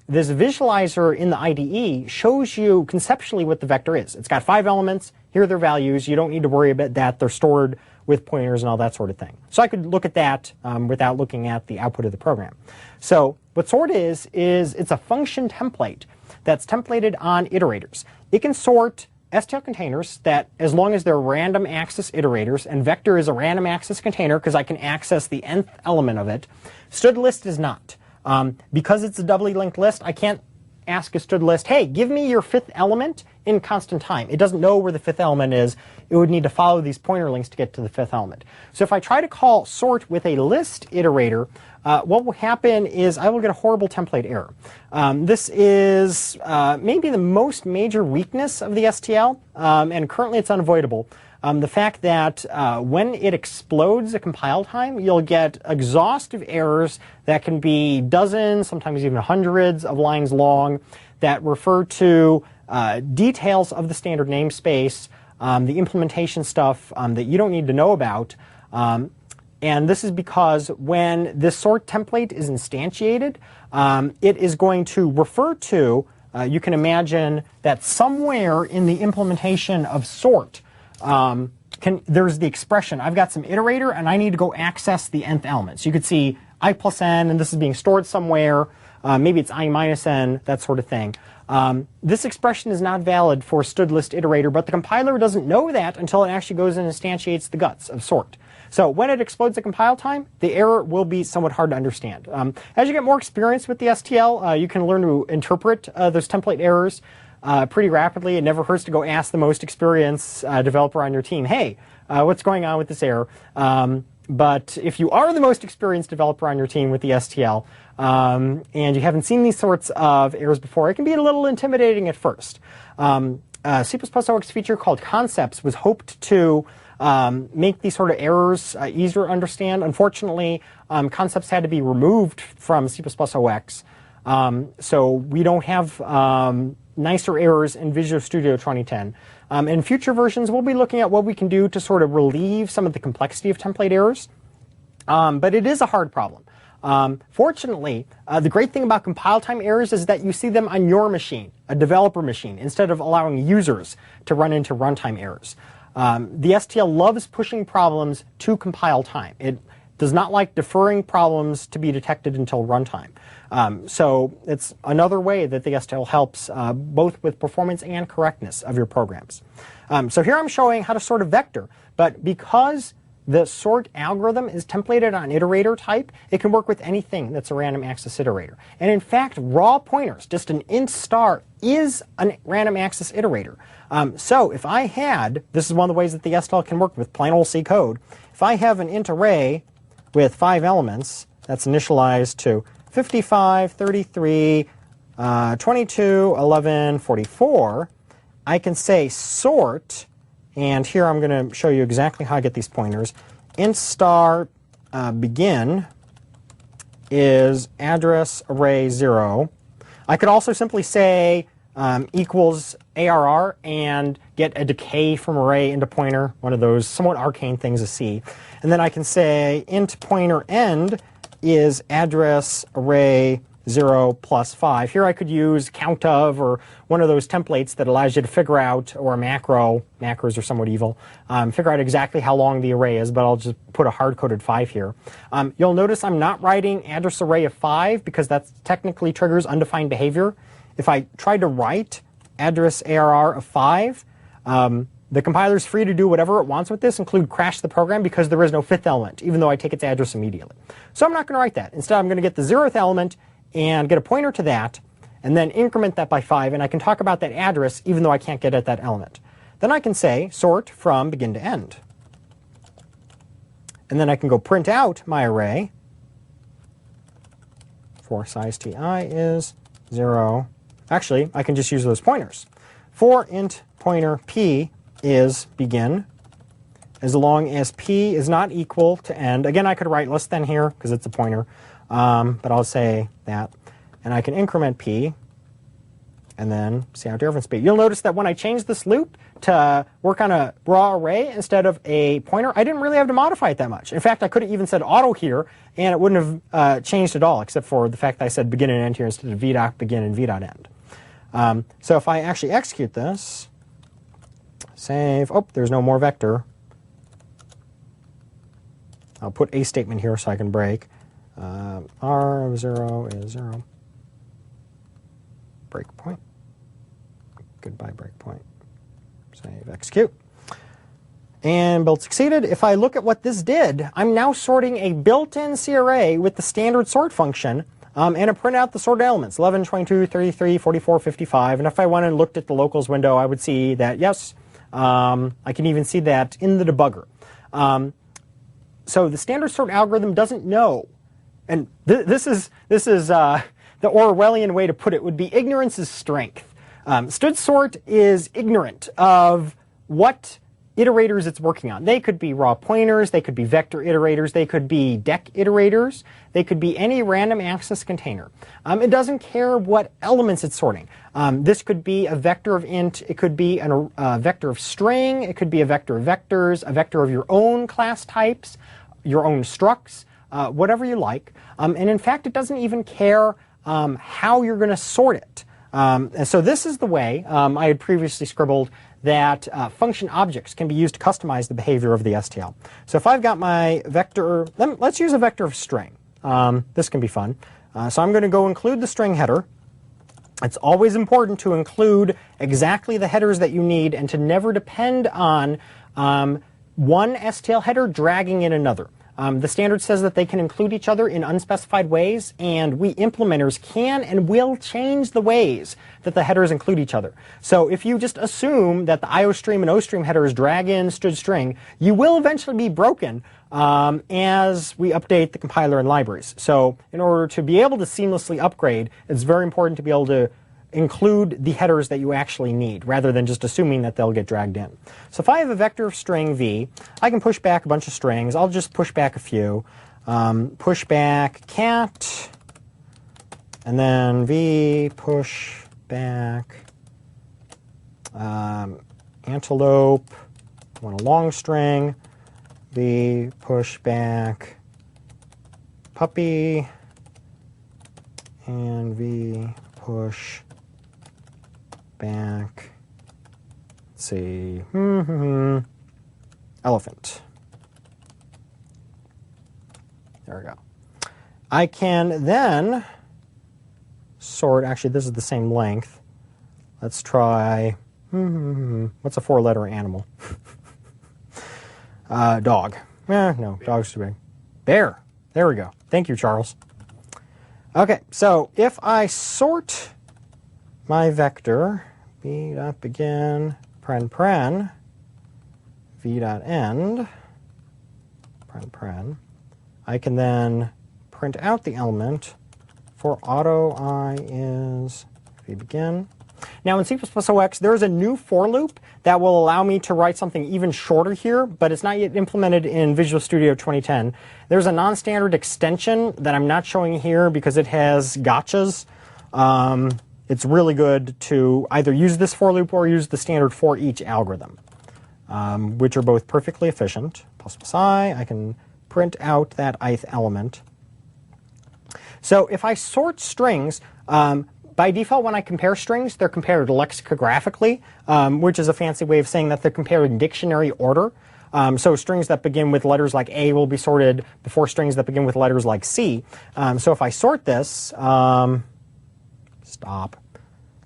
this visualizer in the IDE shows you conceptually what the vector is. It's got 5 elements. Here are their values. You don't need to worry about that. They're stored with pointers and all that sort of thing. So I could look at that without looking at the output of the program. So what sort is it's a function template that's templated on iterators. It can sort STL containers that, as long as they're random access iterators, and vector is a random access container because I can access the nth element of it. Stood list is not. Because it's a doubly linked list, I can't ask a stood list, hey, give me your 5th element in constant time. It doesn't know where the 5th element is. It would need to follow these pointer links to get to the 5th element. So if I try to call sort with a list iterator, what will happen is I will get a horrible template error. This is maybe the most major weakness of the STL, and currently it's unavoidable. The fact that when it explodes at compile time, you'll get exhaustive errors that can be dozens, sometimes even hundreds of lines long that refer to details of the standard namespace, the implementation stuff that you don't need to know about. And this is because when this sort template is instantiated, it is going to refer to, you can imagine that somewhere in the implementation of sort, there's the expression, I've got some iterator and I need to go access the nth element. So you could see I plus n and this is being stored somewhere. maybe it's I minus n, that sort of thing. This expression is not valid for stood list iterator, but the compiler doesn't know that until it actually goes and instantiates the guts of sort. So when it explodes at compile time, the error will be somewhat hard to understand. As you get more experience with the STL, you can learn to interpret those template errors pretty rapidly. It never hurts to go ask the most experienced developer on your team, hey, what's going on with this error? But if you are the most experienced developer on your team with the STL, and you haven't seen these sorts of errors before, it can be a little intimidating at first. A C++ OX feature called concepts was hoped to make these sort of errors easier to understand. Unfortunately, concepts had to be removed from C++ OX, so we don't have nicer errors in Visual Studio 2010. In future versions, we'll be looking at what we can do to sort of relieve some of the complexity of template errors, but it is a hard problem. Fortunately, the great thing about compile time errors is that you see them on your machine, a developer machine, instead of allowing users to run into runtime errors. The STL loves pushing problems to compile time. It does not like deferring problems to be detected until runtime. So it's another way that the STL helps both with performance and correctness of your programs. So here I'm showing how to sort a vector, but because the sort algorithm is templated on iterator type, it can work with anything that's a random access iterator. And in fact, raw pointers, just an int star, is a random access iterator. So if I had, this is one of the ways that the STL can work with plain old C code, if I have an int array with 5 elements that's initialized to 55, 33, 22, 11, 44, I can say sort, and here I'm going to show you exactly how I get these pointers. Int star begin is address array 0. I could also simply say equals ARR and get a decay from array into pointer, one of those somewhat arcane things to see. And then I can say int pointer end is address array 0 plus 5. Here I could use count of or one of those templates that allows you to figure out, or a macro, macros are somewhat evil, figure out exactly how long the array is, but I'll just put a hard-coded 5 here. You'll notice I'm not writing address array of 5 because that technically triggers undefined behavior. If I tried to write address ARR of 5, the compiler is free to do whatever it wants with this, include crash the program, because there is no 5th element, even though I take its address immediately. So I'm not going to write that. Instead, I'm going to get the 0th element and get a pointer to that, and then increment that by 5, and I can talk about that address even though I can't get at that element. Then I can say sort from begin to end. And then I can go print out my array for size ti is 0. Actually, I can just use those pointers. For int pointer p is begin, as long as p is not equal to end. Again, I could write less than here because it's a pointer, but I'll say that. And I can increment p and then see how difference be. You'll notice that when I change this loop to work on a raw array instead of a pointer, I didn't really have to modify it that much. In fact, I could have even said auto here, and it wouldn't have changed at all, except for the fact that I said begin and end here instead of v.begin and v.end. So if I actually execute this, save, oh, there's no more vector. I'll put a statement here so I can break. R of 0 is 0. Breakpoint. Goodbye breakpoint. Save, execute. And build succeeded. If I look at what this did, I'm now sorting a built-in C array with the standard sort function, and it printed out the sorted elements, 11, 22, 33, 44, 55. And if I went and looked at the locals window, I would see that, yes, I can even see that in the debugger. So the standard sort algorithm doesn't know, and this is the Orwellian way to put it would be ignorance is strength. Stood sort is ignorant of what iterators it's working on. They could be raw pointers, they could be vector iterators, they could be deck iterators, they could be any random access container. It doesn't care what elements it's sorting. This could be a vector of int, it could be a vector of string, it could be a vector of vectors, a vector of your own class types, your own structs, whatever you like. And in fact, it doesn't even care how you're going to sort it. And so this is the way I had previously scribbled that function objects can be used to customize the behavior of the STL. So if I've got my vector, let's use a vector of string. This can be fun. So I'm going to go include the string header. It's always important to include exactly the headers that you need and to never depend on one STL header dragging in another. The standard says that they can include each other in unspecified ways, and we implementers can and will change the ways that the headers include each other. So if you just assume that the IOStream and OStream headers drag in std string, you will eventually be broken as we update the compiler and libraries. So in order to be able to seamlessly upgrade, it's very important to be able to include the headers that you actually need, rather than just assuming that they'll get dragged in. So if I have a vector of string v, I can push back a bunch of strings. I'll just push back a few. Push back cat, and then v, push back antelope, I want a long string, v, push back puppy, and v, push back, let's see, elephant. There we go. I can then sort, actually this is the same length. Let's try, what's a 4-letter animal? Dog. No, dog's too big. Bear. There we go. Thank you, Charles. Okay, so if I sort my vector, v.begin, paren, v.end, paren, I can then print out the element for auto I is v.begin. Now in C++OX, there is a new for loop that will allow me to write something even shorter here, but it's not yet implemented in Visual Studio 2010. There's a non-standard extension that I'm not showing here because it has gotchas. It's really good to either use this for loop or use the standard for each algorithm, which are both perfectly efficient. I can print out that ith element. So if I sort strings, by default, when I compare strings, they're compared lexicographically, which is a fancy way of saying that they're compared in dictionary order. So strings that begin with letters like A will be sorted before strings that begin with letters like C. So if I sort this, stop.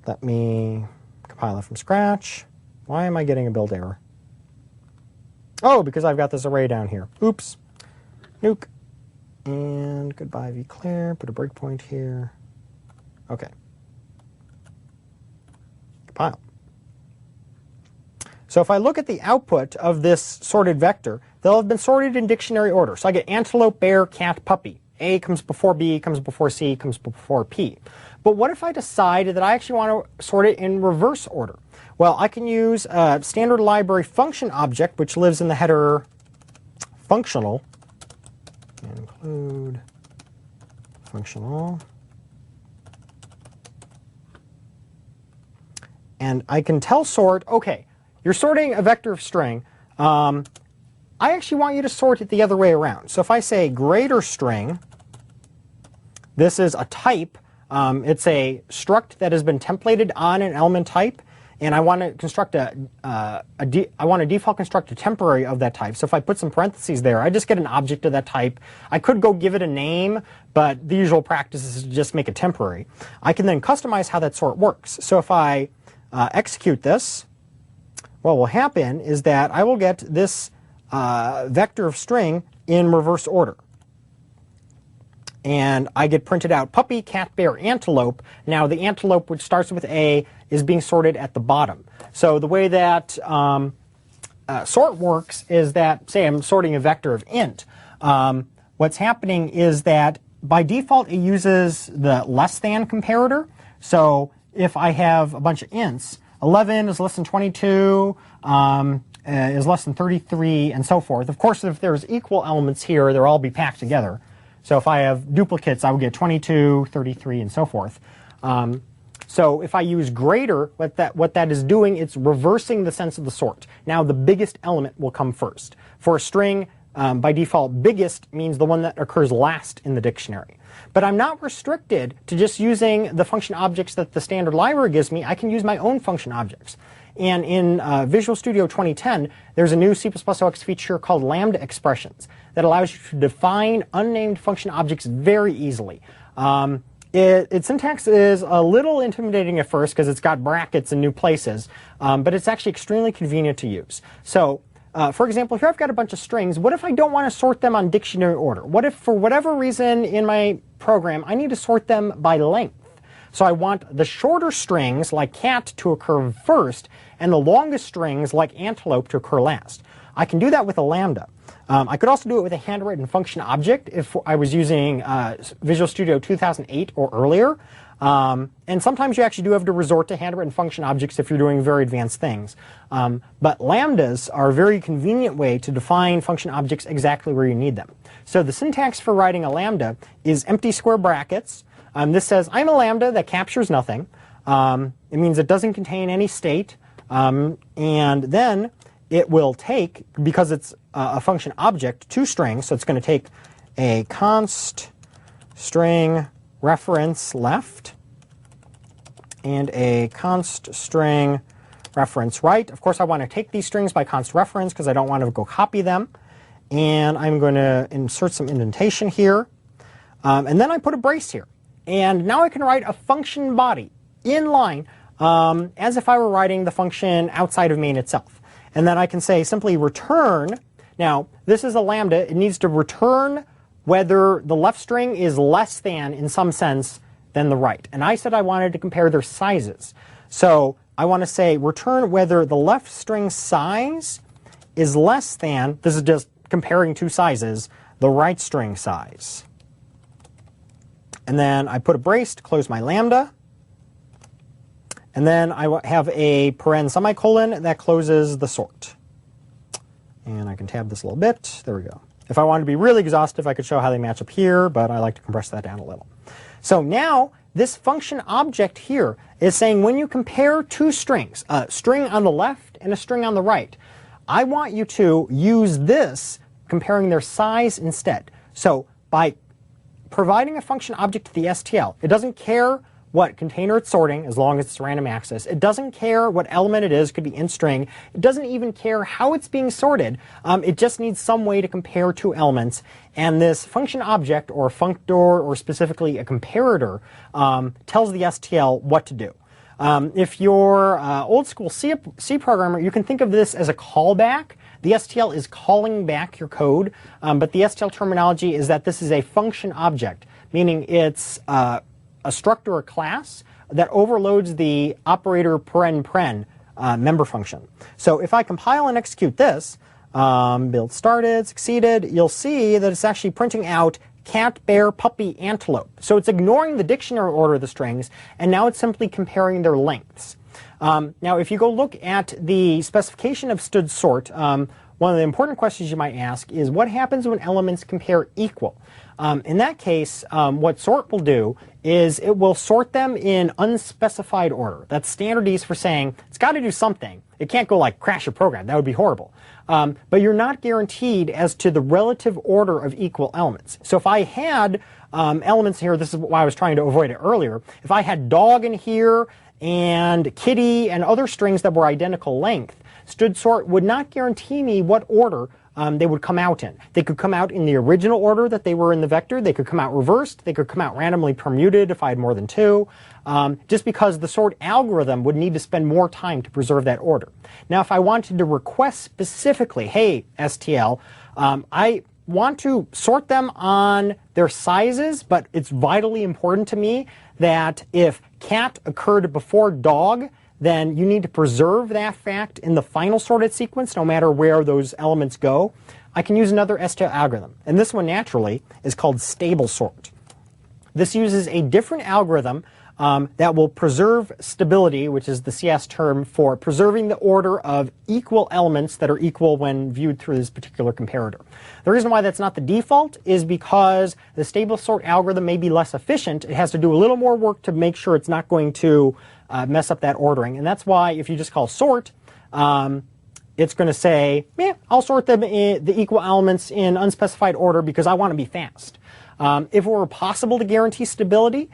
Let me compile it from scratch. Why am I getting a build error? Oh, because I've got this array down here. Oops. Nuke. And goodbye vclear. Put a breakpoint here. Okay. Compile. So if I look at the output of this sorted vector, they'll have been sorted in dictionary order. So I get antelope, bear, cat, puppy. A comes before B, comes before C, comes before P. But what if I decide that I actually want to sort it in reverse order? Well, I can use a standard library function object, which lives in the header functional. Include functional. And I can tell sort, okay, you're sorting a vector of string. I actually want you to sort it the other way around. So if I say greater string, this is a type. It's a struct that has been templated on an element type, and I want to construct I want to default construct a temporary of that type. So if I put some parentheses there, I just get an object of that type. I could go give it a name, but the usual practice is to just make it temporary. I can then customize how that sort works. So if I execute this, what will happen is that I will get this vector of string in reverse order. And I get printed out puppy, cat, bear, antelope. Now the antelope, which starts with A, is being sorted at the bottom. So the way that sort works is that, say I'm sorting a vector of int. What's happening is that by default it uses the less than comparator. So if I have a bunch of ints, 11 is less than 22, is less than 33, and so forth. Of course, if there's equal elements here, they'll all be packed together. So if I have duplicates, I will get 22, 33, and so forth. So if I use greater, what that is doing, it's reversing the sense of the sort. Now the biggest element will come first. For a string, by default, biggest means the one that occurs last in the dictionary. But I'm not restricted to just using the function objects that the standard library gives me. I can use my own function objects. And in Visual Studio 2010, there's a new C++OX feature called lambda expressions that allows you to define unnamed function objects very easily. Its syntax is a little intimidating at first because it's got brackets in new places, but it's actually extremely convenient to use. So, for example, here I've got a bunch of strings. What if I don't want to sort them on dictionary order? What if, for whatever reason in my program, I need to sort them by length? So I want the shorter strings, like cat, to occur first, and the longest strings, like antelope, to occur last. I can do that with a lambda. I could also do it with a handwritten function object if I was using Visual Studio 2008 or earlier. And sometimes you actually do have to resort to handwritten function objects if you're doing very advanced things. But lambdas are a very convenient way to define function objects exactly where you need them. So the syntax for writing a lambda is empty square brackets. This says, I'm a lambda that captures nothing. It means it doesn't contain any state. And then it will take, because it's a function object, two strings, so it's going to take a const string reference left and a const string reference right. Of course, I want to take these strings by const reference because I don't want to go copy them. And I'm going to insert some indentation here. And then I put a brace here. And now I can write a function body in line as if I were writing the function outside of main itself. And then I can say simply return. Now, this is a lambda. It needs to return whether the left string is less than, in some sense, than the right. And I said I wanted to compare their sizes. So I want to say return whether the left string size is less than, this is just comparing two sizes, the right string size. And then I put a brace to close my lambda. And then I have a paren semicolon that closes the sort. And I can tab this a little bit. There we go. If I wanted to be really exhaustive, I could show how they match up here, but I like to compress that down a little. So now, this function object here is saying when you compare two strings, a string on the left and a string on the right, I want you to use this comparing their size instead. So by providing a function object to the STL, it doesn't care what container it's sorting, as long as it's random access. It doesn't care what element it is, could be int string. It doesn't even care how it's being sorted. It just needs some way to compare two elements. And this function object, or functor, or specifically a comparator, tells the STL what to do. If you're old school C programmer, you can think of this as a callback. The STL is calling back your code, but the STL terminology is that this is a function object, meaning it's a struct or a class that overloads the operator paren member function. So if I compile and execute this, build started, succeeded, you'll see that it's actually printing out cat, bear, puppy, antelope. So it's ignoring the dictionary order of the strings, and now it's simply comparing their lengths. Now if you go look at the specification of std sort, one of the important questions you might ask is what happens when elements compare equal? In that case, what sort will do is it will sort them in unspecified order. That's standardese for saying it's got to do something. It can't go like crash your program. That would be horrible. But you're not guaranteed as to the relative order of equal elements. So if I had elements here, this is why I was trying to avoid it earlier. If I had dog in here and kitty and other strings that were identical length, std sort would not guarantee me what order they would come out in. They could come out in the original order that they were in the vector. They could come out reversed. They could come out randomly permuted if I had more than two, just because the sort algorithm would need to spend more time to preserve that order. Now, if I wanted to request specifically, hey, STL, I want to sort them on their sizes, but it's vitally important to me that if cat occurred before dog, then you need to preserve that fact in the final sorted sequence, no matter where those elements go. I can use another STL algorithm, and this one naturally is called stable sort. This uses a different algorithm that will preserve stability, which is the CS term for preserving the order of equal elements that are equal when viewed through this particular comparator. The reason why that's not the default is because the stable sort algorithm may be less efficient. It has to do a little more work to make sure it's not going to mess up that ordering. And that's why if you just call sort, it's going to say, yeah, I'll sort them in the equal elements in unspecified order because I want to be fast. If it were possible to guarantee stability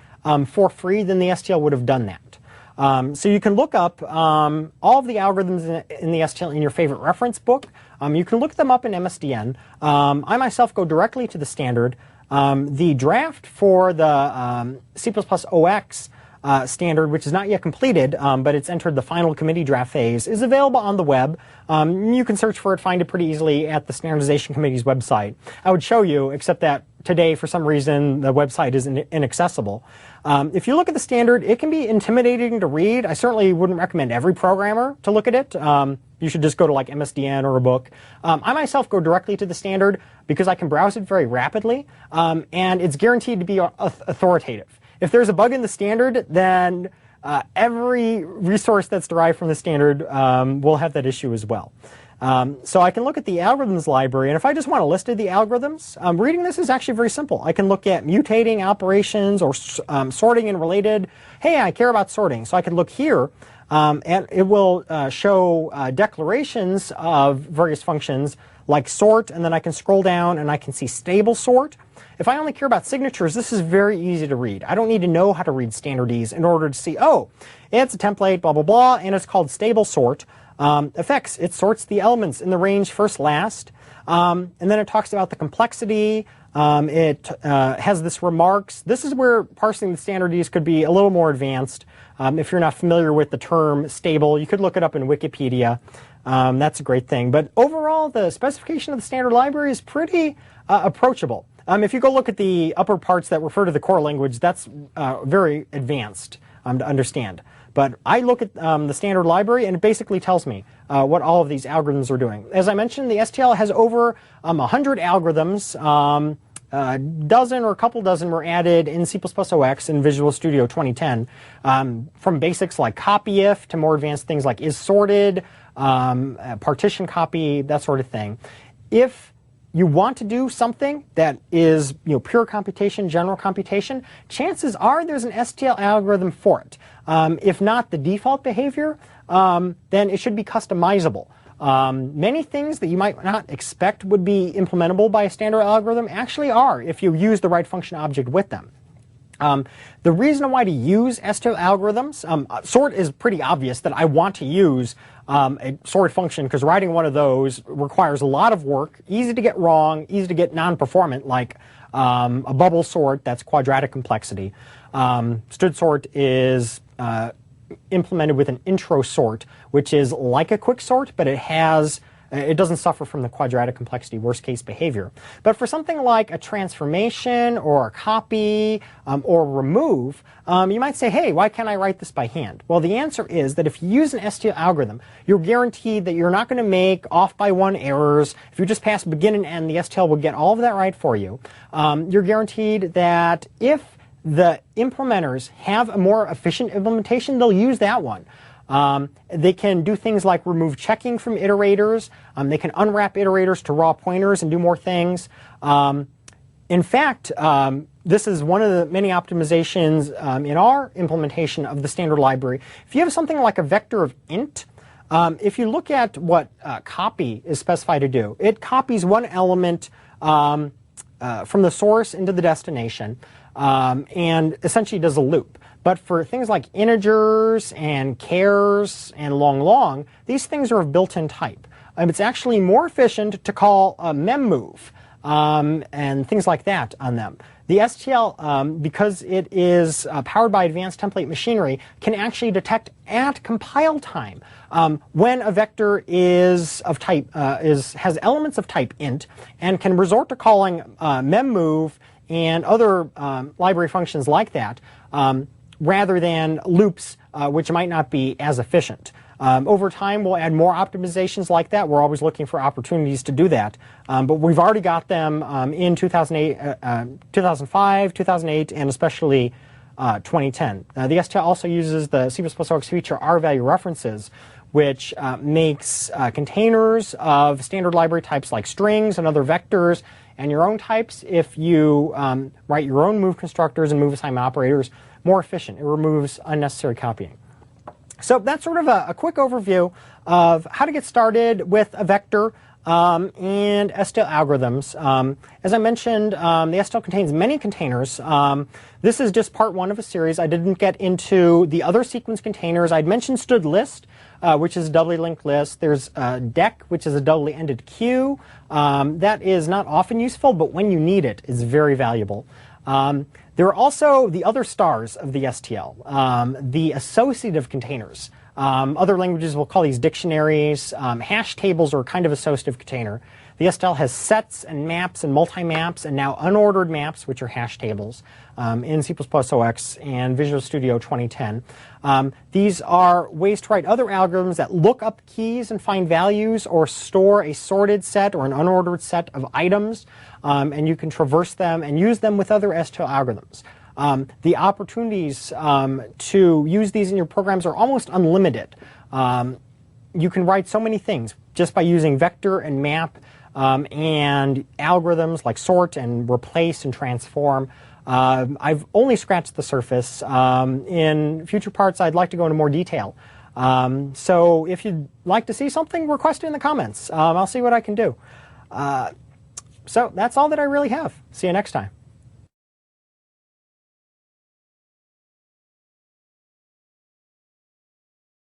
for free, then the STL would have done that. So you can look up all of the algorithms in the STL in your favorite reference book. You can look them up in MSDN. I myself go directly to the standard. The draft for the C++ OX standard, which is not yet completed, but it's entered the final committee draft phase, is available on the web. You can search for it, find it pretty easily at the Standardization Committee's website. I would show you, except that today, for some reason, the website is inaccessible. If you look at the standard, it can be intimidating to read. I certainly wouldn't recommend every programmer to look at it. You should just go to like MSDN or a book. I myself go directly to the standard because I can browse it very rapidly, and it's guaranteed to be authoritative. If there's a bug in the standard, then every resource that's derived from the standard will have that issue as well. So I can look at the algorithms library, and if I just want a list of the algorithms, reading this is actually very simple. I can look at mutating operations or sorting and related. Hey, I care about sorting, so I can look here, and it will show declarations of various functions like sort, and then I can scroll down and I can see stable sort. If I only care about signatures, this is very easy to read. I don't need to know how to read standardese in order to see, oh, it's a template, blah, blah, blah, and it's called stable sort. Effects, it sorts the elements in the range first, last. And then it talks about the complexity. It has this remarks. This is where parsing the standardese could be a little more advanced. If you're not familiar with the term stable, you could look it up in Wikipedia. That's a great thing. But overall, the specification of the standard library is pretty approachable. If you go look at the upper parts that refer to the core language, that's very advanced to understand. But I look at the standard library, and it basically tells me what all of these algorithms are doing. As I mentioned, the STL has over 100 algorithms. A dozen or a couple dozen were added in C++ OX in Visual Studio 2010, from basics like copyif to more advanced things like isSorted, partition copy, that sort of thing. If you want to do something that is pure computation, general computation, chances are there's an STL algorithm for it. If not the default behavior, then it should be customizable. Many things that you might not expect would be implementable by a standard algorithm actually are if you use the right function object with them. The reason why to use STL algorithms, sort is pretty obvious that I want to use a sort function because writing one of those requires a lot of work, easy to get wrong, easy to get non-performant, like a bubble sort that's quadratic complexity. Std sort is implemented with an intro sort, which is like a quick sort, but it doesn't suffer from the quadratic complexity worst case behavior. But for something like a transformation or a copy or remove, you might say, hey, why can't I write this by hand? Well, the answer is that if you use an STL algorithm, you're guaranteed that you're not going to make off by one errors. If you just pass begin and end, the STL will get all of that right for you. You're guaranteed that if the implementers have a more efficient implementation, they'll use that one. They can do things like remove checking from iterators. They can unwrap iterators to raw pointers and do more things. In fact, this is one of the many optimizations in our implementation of the standard library. If you have something like a vector of int, if you look at what copy is specified to do, it copies one element from the source into the destination and essentially does a loop. But for things like integers and chars and long, these things are of built-in type. It's actually more efficient to call a memmove and things like that on them. The STL, because it is powered by advanced template machinery, can actually detect at compile time when a vector is of type has elements of type int and can resort to calling memmove and other library functions like that. Rather than loops, which might not be as efficient. Over time, we'll add more optimizations like that. We're always looking for opportunities to do that. But we've already got them in 2008, 2005, 2008, and especially 2010. The STL also uses the C++ OX feature R-value references, which makes containers of standard library types like strings and other vectors and your own types, if you write your own move constructors and move assignment operators, more efficient. It removes unnecessary copying. So that's sort of a quick overview of how to get started with a vector. and STL algorithms. As I mentioned, the STL contains many containers. This is just part one of a series. I didn't get into the other sequence containers. I'd mentioned std list, which is a doubly linked list. There's dec, which is a doubly ended queue. That is not often useful, but when you need it, it's very valuable. There are also the other stars of the STL, the associative containers. Other languages will call these dictionaries. Hash tables are kind of associative container. The STL has sets and maps and multi-maps and now unordered maps, which are hash tables, in C++ OX and Visual Studio 2010. These are ways to write other algorithms that look up keys and find values or store a sorted set or an unordered set of items, and you can traverse them and use them with other STL algorithms. The opportunities to use these in your programs are almost unlimited. You can write so many things just by using vector and map and algorithms like sort and replace and transform. I've only scratched the surface. In future parts, I'd like to go into more detail. So if you'd like to see something, request it in the comments. I'll see what I can do. So that's all that I really have. See you next time.